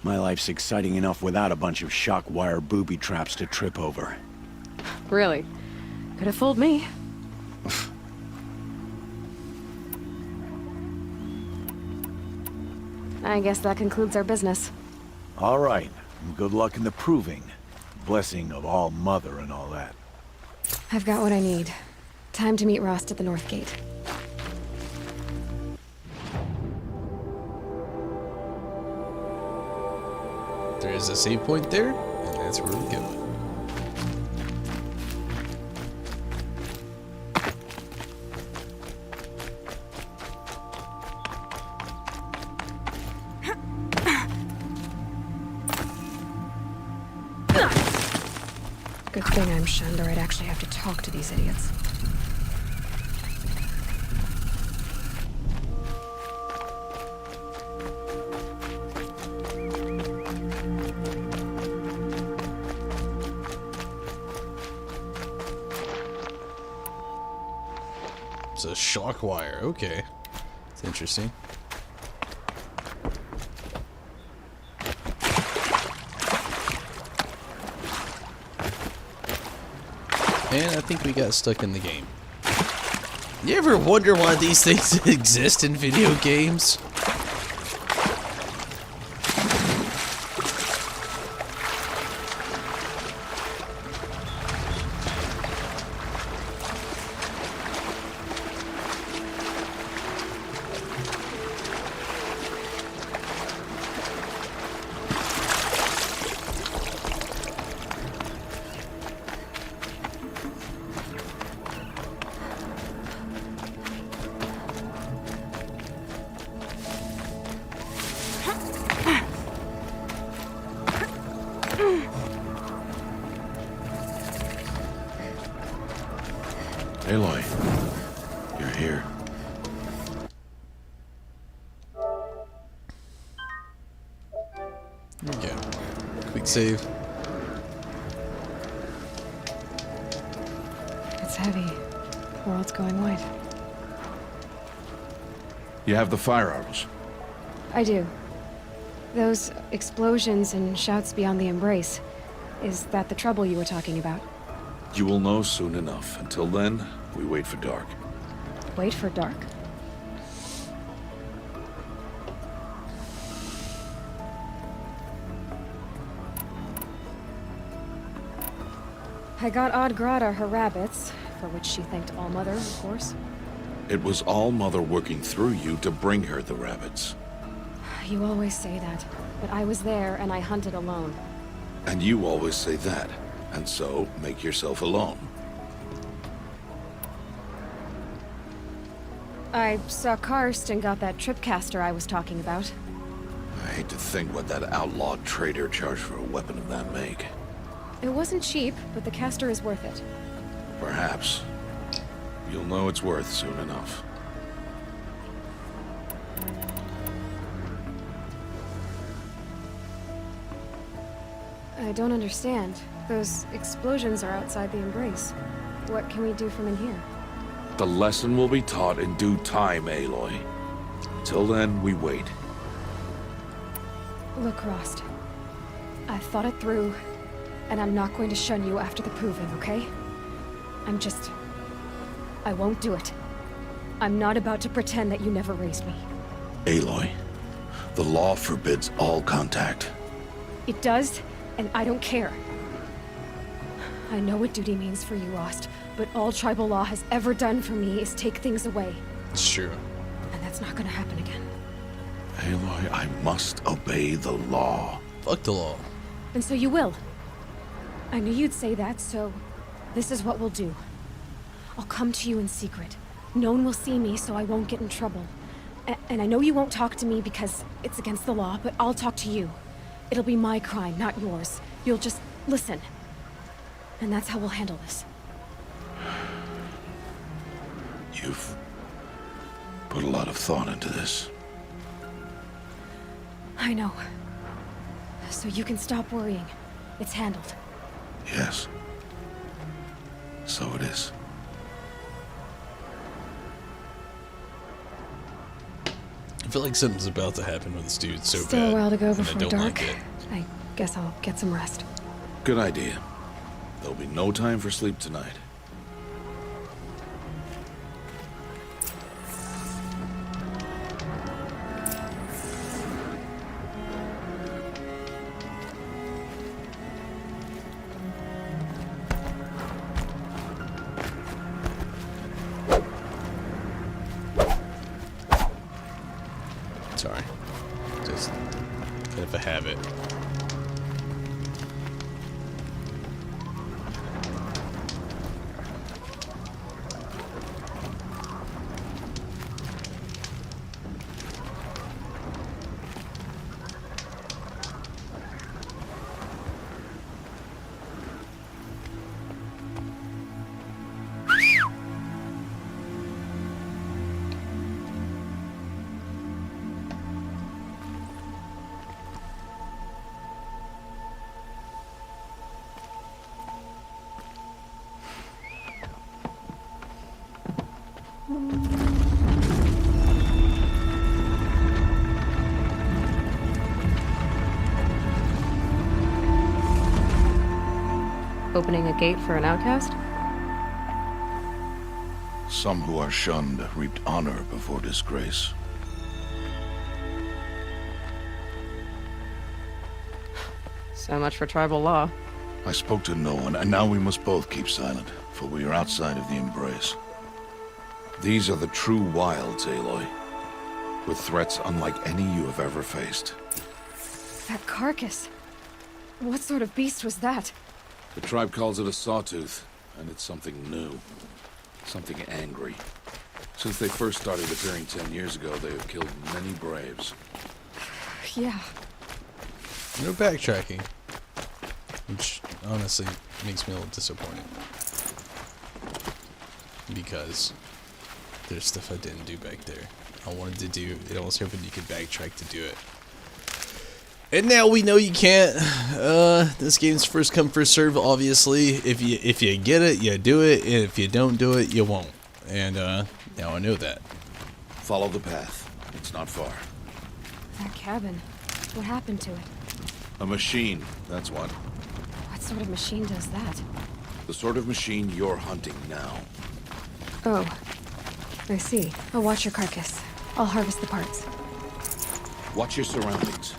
My life's exciting enough without a bunch of shock wire booby traps to trip over. Really? Could have fooled me. I guess that concludes our business. All right. Good luck in the proving. Blessing of All Mother and all that. I've got what I need. Time to meet Rost at the North Gate. There is a save point there, and that's where we go. Good thing I'm shunned, or I'd actually have to talk to these idiots. It's a shock wire. Okay. It's interesting. And I think we got stuck in the game. You ever wonder why these things exist in video games? Aloy, you're here. There we go. Quick save. It's heavy. World's going white. You have the fire arrows. I do. Those explosions and shouts beyond the embrace. Is that the trouble you were talking about? You will know soon enough. Until then, we wait for dark. Wait for dark? I got Odd Grata her rabbits, for which she thanked Allmother, of course. It was Allmother working through you to bring her the rabbits. You always say that, but I was there and I hunted alone. And you always say that, and so make yourself alone. I saw Karst and got that tripcaster I was talking about. I hate to think what that outlawed trader charged for a weapon of that make. It wasn't cheap, but the caster is worth it. Perhaps. You'll know it's worth soon enough. I don't understand. Those explosions are outside the embrace. What can we do from in here? The lesson will be taught in due time, Aloy. Till then, we wait. Look, Rost. I've thought it through, and I'm not going to shun you after the proving, okay? I won't do it. I'm not about to pretend that you never raised me. Aloy, the law forbids all contact. It does, and I don't care. I know what duty means for you, Rost, but all tribal law has ever done for me is take things away. It's true. And that's not gonna happen again. Aloy, I must obey the law. Fuck the law. And so you will. I knew you'd say that, so this is what we'll do. I'll come to you in secret. No one will see me, so I won't get in trouble. And I know you won't talk to me because it's against the law, but I'll talk to you. It'll be my crime, not yours. You'll just listen. And that's how we'll handle this. You've put a lot of thought into this. I know. So you can stop worrying. It's handled. Yes. So it is. I feel like something's about to happen with this dude so Still bad. a while to go and I before don't dark. like it. I guess I'll get some rest. Good idea. There'll be no time for sleep tonight. Sorry. Just kind of a habit. Opening a gate for an outcast? Some who are shunned reaped honor before disgrace. So much for tribal law. I spoke to no one, and now we must both keep silent, for we are outside of the embrace. These are the true wilds, Aloy, with threats unlike any you have ever faced. That carcass. What sort of beast was that? The tribe calls it a sawtooth, and it's something new. Something angry. Since they first started appearing 10 years ago, they have killed many braves. Yeah. No backtracking. Which, honestly, makes me a little disappointed. Because there's stuff I didn't do back there. I wanted to do, and I was hoping you could backtrack to do it. And now we know you can't. This game's first come, first serve, obviously. If you get it, you do it. And if you don't do it, you won't. And now I know that. Follow the path. It's not far. That cabin. What happened to it? A machine, that's what. What sort of machine does that? The sort of machine you're hunting now. Oh. I see. I'll watch your carcass. I'll harvest the parts. Watch your surroundings.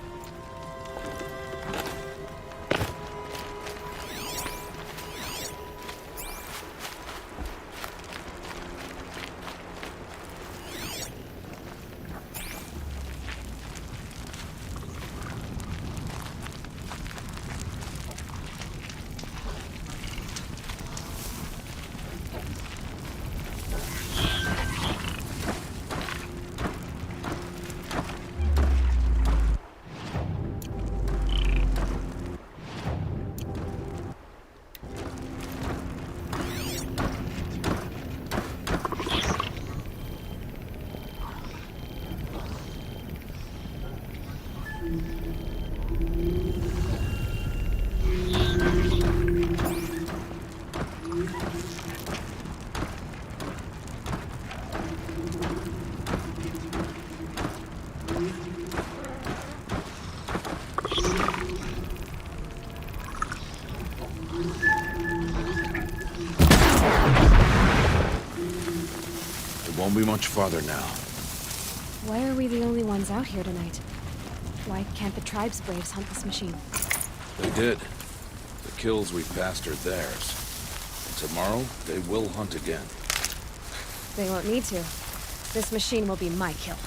Won't be much farther now. Why are we the only ones out here tonight? Why can't the tribe's braves hunt this machine? They did. The kills we passed are theirs. And tomorrow, they will hunt again. They won't need to. This machine will be my kill.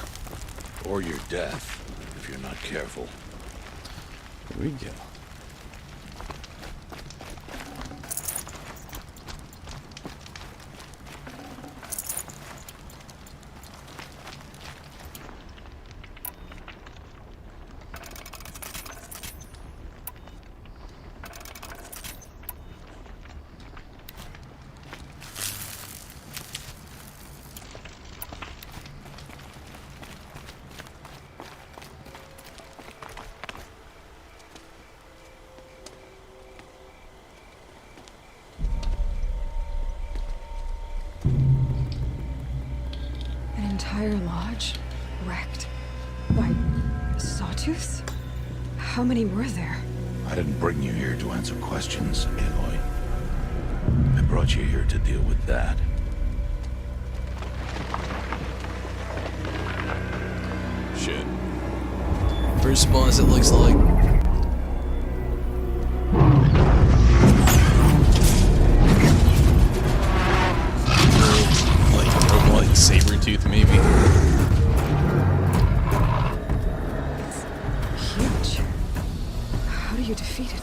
Or your death, if you're not careful. Here we go. Entire lodge wrecked by sawtooths? How many were there? I didn't bring you here to answer questions, Aloy. I brought you here to deal with that. Shit. First boss, it looks like. Like Sabretooth, maybe. It's huge. How do you defeat it?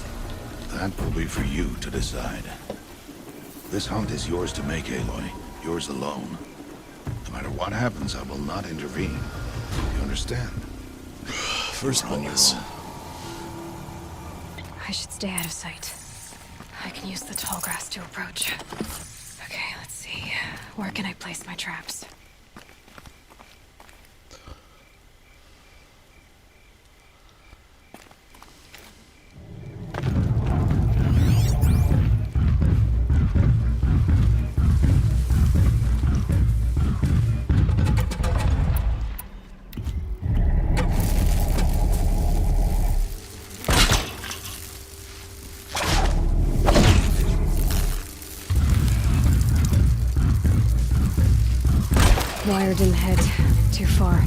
That will be for you to decide. This hunt is yours to make, Aloy. Yours alone. No matter what happens, I will not intervene. You understand? First boss. I should stay out of sight. I can use the tall grass to approach. Okay, let's see. Where can I place my traps? wire didn't head too far.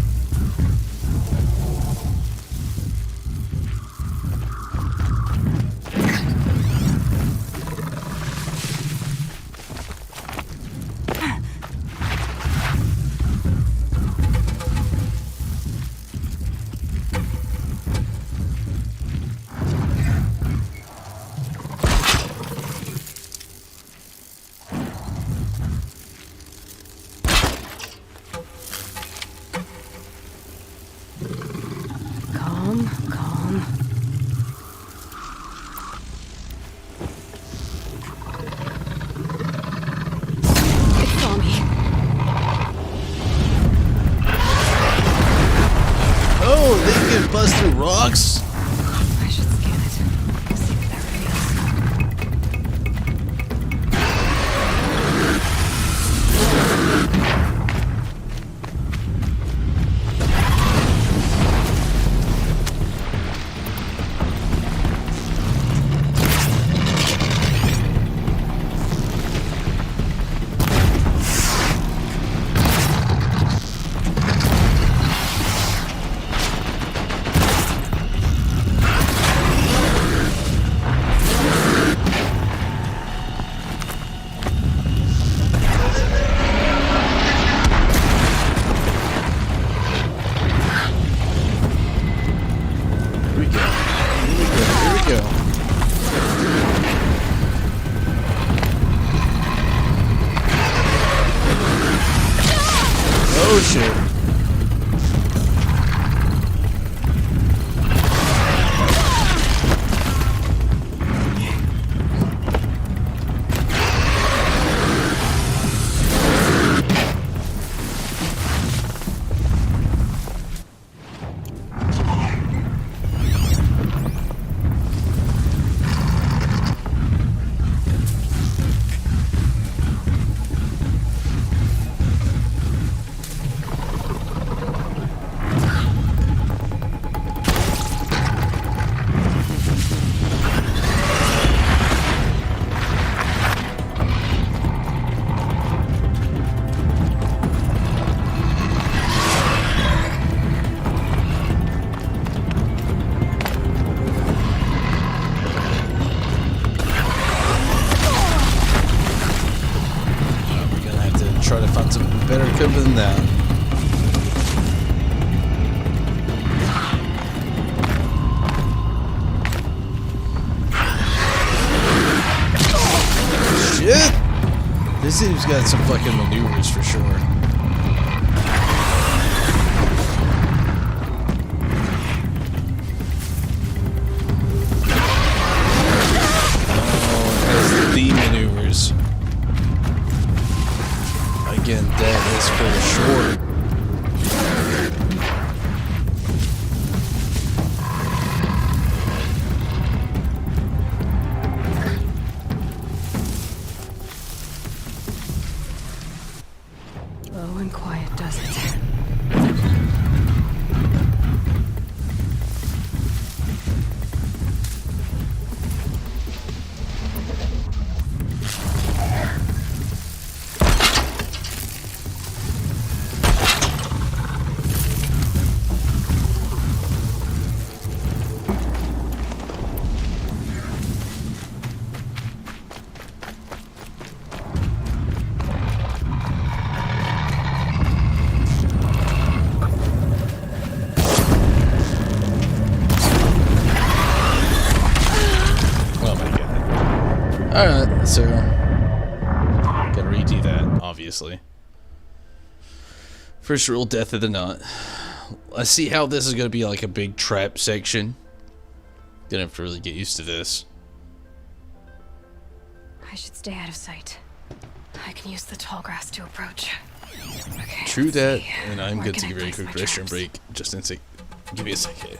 Calm. It saw me. Oh, they can bust through rocks? I should scan it. See what that reveals. Oh shit. Try to find something better cover than that. Shit! This dude's got some fucking maneuvers for sure. Oh, it has the maneuvers. Again, that is for sure. Low and quiet does it. Alright, so gotta redo that, obviously. First rule, death of the knot. I see how this is gonna be like a big trap section. Gonna have to really get used to this. I should stay out of sight. I can use the tall grass to approach. Okay, True that, see. and I'm Where good can to I get ready place for my a restroom traps? break. Just in a sec. Give me a second.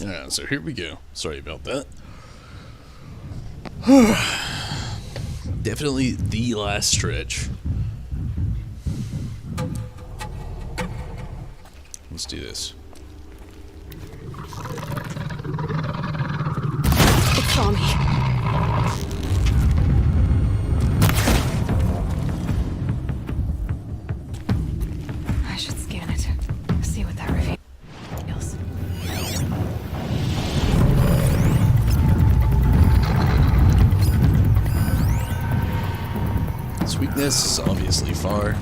Yeah, so here we go. Sorry about that. Definitely the last stretch. Let's do this. It's on me. I should scan it. See what that reveals. Its weakness is obviously far.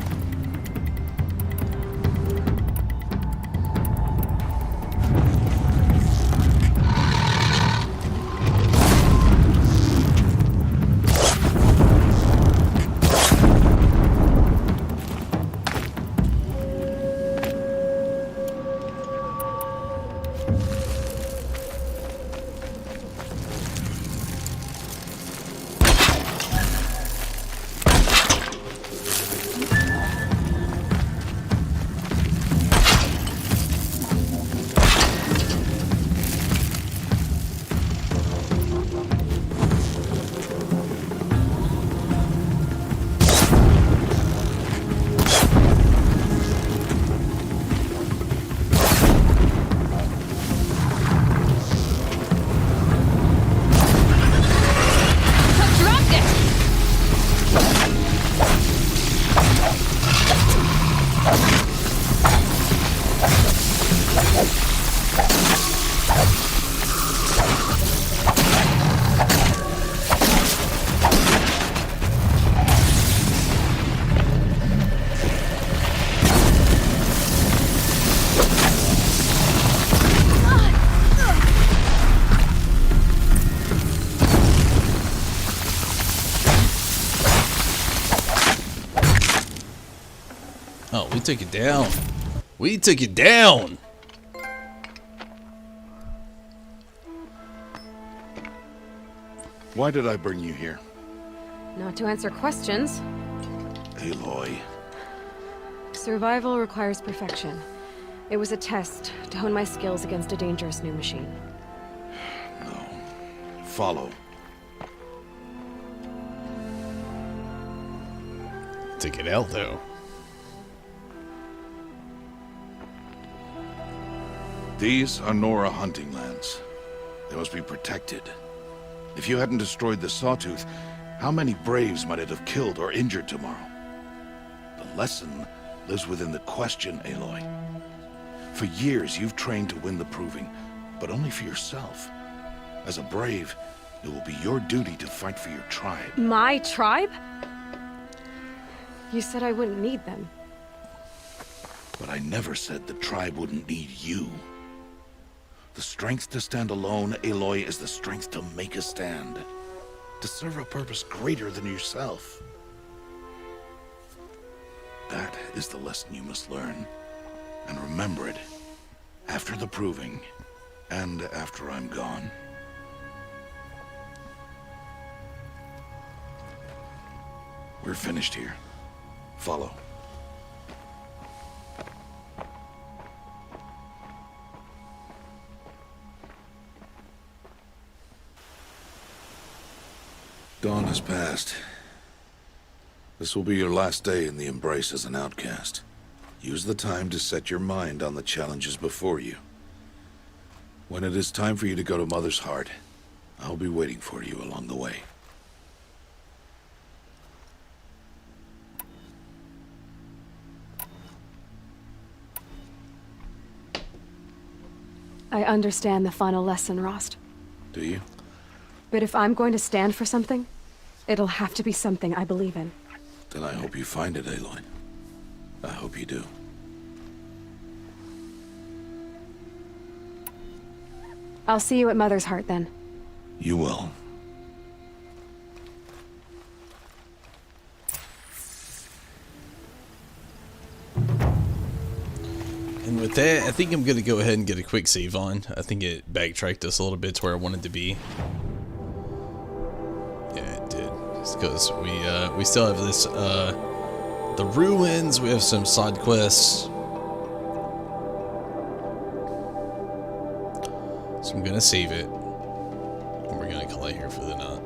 Oh, we took it down. We took it down. Why did I bring you here? Not to answer questions. Aloy. Survival requires perfection. It was a test to hone my skills against a dangerous new machine. No. Follow. Took it out, though. These are Nora hunting lands. They must be protected. If you hadn't destroyed the Sawtooth, how many Braves might it have killed or injured tomorrow? The lesson lives within the question, Aloy. For years, you've trained to win the Proving, but only for yourself. As a Brave, it will be your duty to fight for your tribe. My tribe? You said I wouldn't need them. But I never said the tribe wouldn't need you. The strength to stand alone, Aloy, is the strength to make a stand. To serve a purpose greater than yourself. That is the lesson you must learn. And remember it. After the Proving. And after I'm gone. We're finished here. Follow. Dawn has passed. This will be your last day in the Embrace as an outcast. Use the time to set your mind on the challenges before you. When it is time for you to go to Mother's Heart, I'll be waiting for you along the way. I understand the final lesson, Rost. Do you? But if I'm going to stand for something, it'll have to be something I believe in. Then I hope you find it, Aloy. I hope you do. I'll see you at Mother's Heart then. You will. And with that, I think I'm going to go ahead and get a quick save on. I think it backtracked us a little bit to where I wanted to be. Yeah, it did. Just because we still have this, the ruins, we have some side quests. So I'm gonna save it. And we're gonna call it here for the night.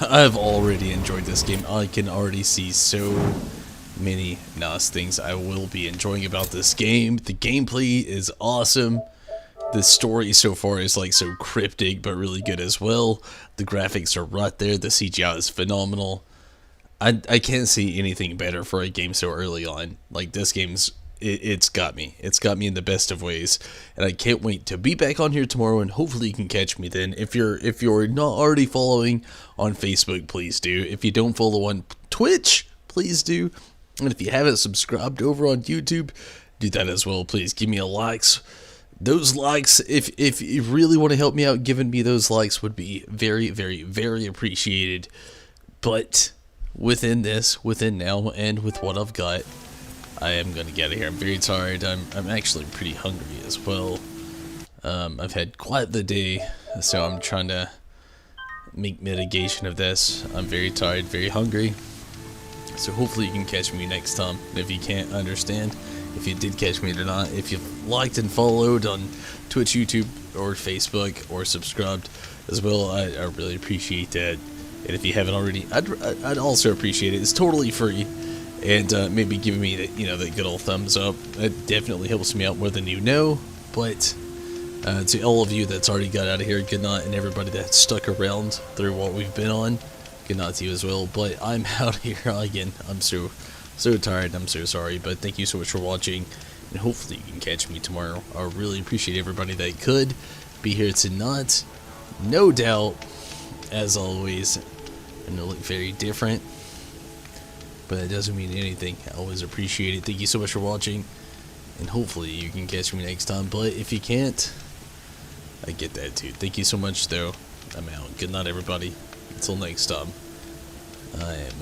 I've already enjoyed this game. I can already see so many nice things I will be enjoying about this game. The gameplay is awesome. The story so far is like so cryptic but really good as well. The graphics are right there. The CGI is phenomenal. I can't see anything better for a game so early on. Like, this game's it's got me. It's got me in the best of ways, and I can't wait to be back on here tomorrow. And hopefully you can catch me then. If you're not already following on Facebook, please do. If you don't follow on Twitch, please do. And if you haven't subscribed over on YouTube, do that as well. Please give me a likes. Those likes, if you really want to help me out, giving me those likes would be very, very, very appreciated. But within now, and with what I've got, I am going to get out of here. I'm very tired. I'm actually pretty hungry as well. I've had quite the day, so I'm trying to make mitigation of this. I'm very tired, very hungry. So hopefully you can catch me next time. If you can't, understand. If you did catch me tonight, if you liked and followed on Twitch, YouTube, or Facebook, or subscribed as well, I really appreciate that. And if you haven't already, I'd also appreciate it. It's totally free. And maybe giving me the good old thumbs up. It definitely helps me out more than you know. But to all of you that's already got out of here, good night. And everybody that's stuck around through what we've been on, good night to you as well. But I'm out here again. I'm so tired. I'm so sorry. But thank you so much for watching. And hopefully you can catch me tomorrow. I really appreciate everybody that could be here tonight. No doubt, as always, and it'll look very different. But that doesn't mean anything. I always appreciate it. Thank you so much for watching. And hopefully you can catch me next time. But if you can't, I get that too. Thank you so much though. I'm out. Good night everybody. Until next time. I am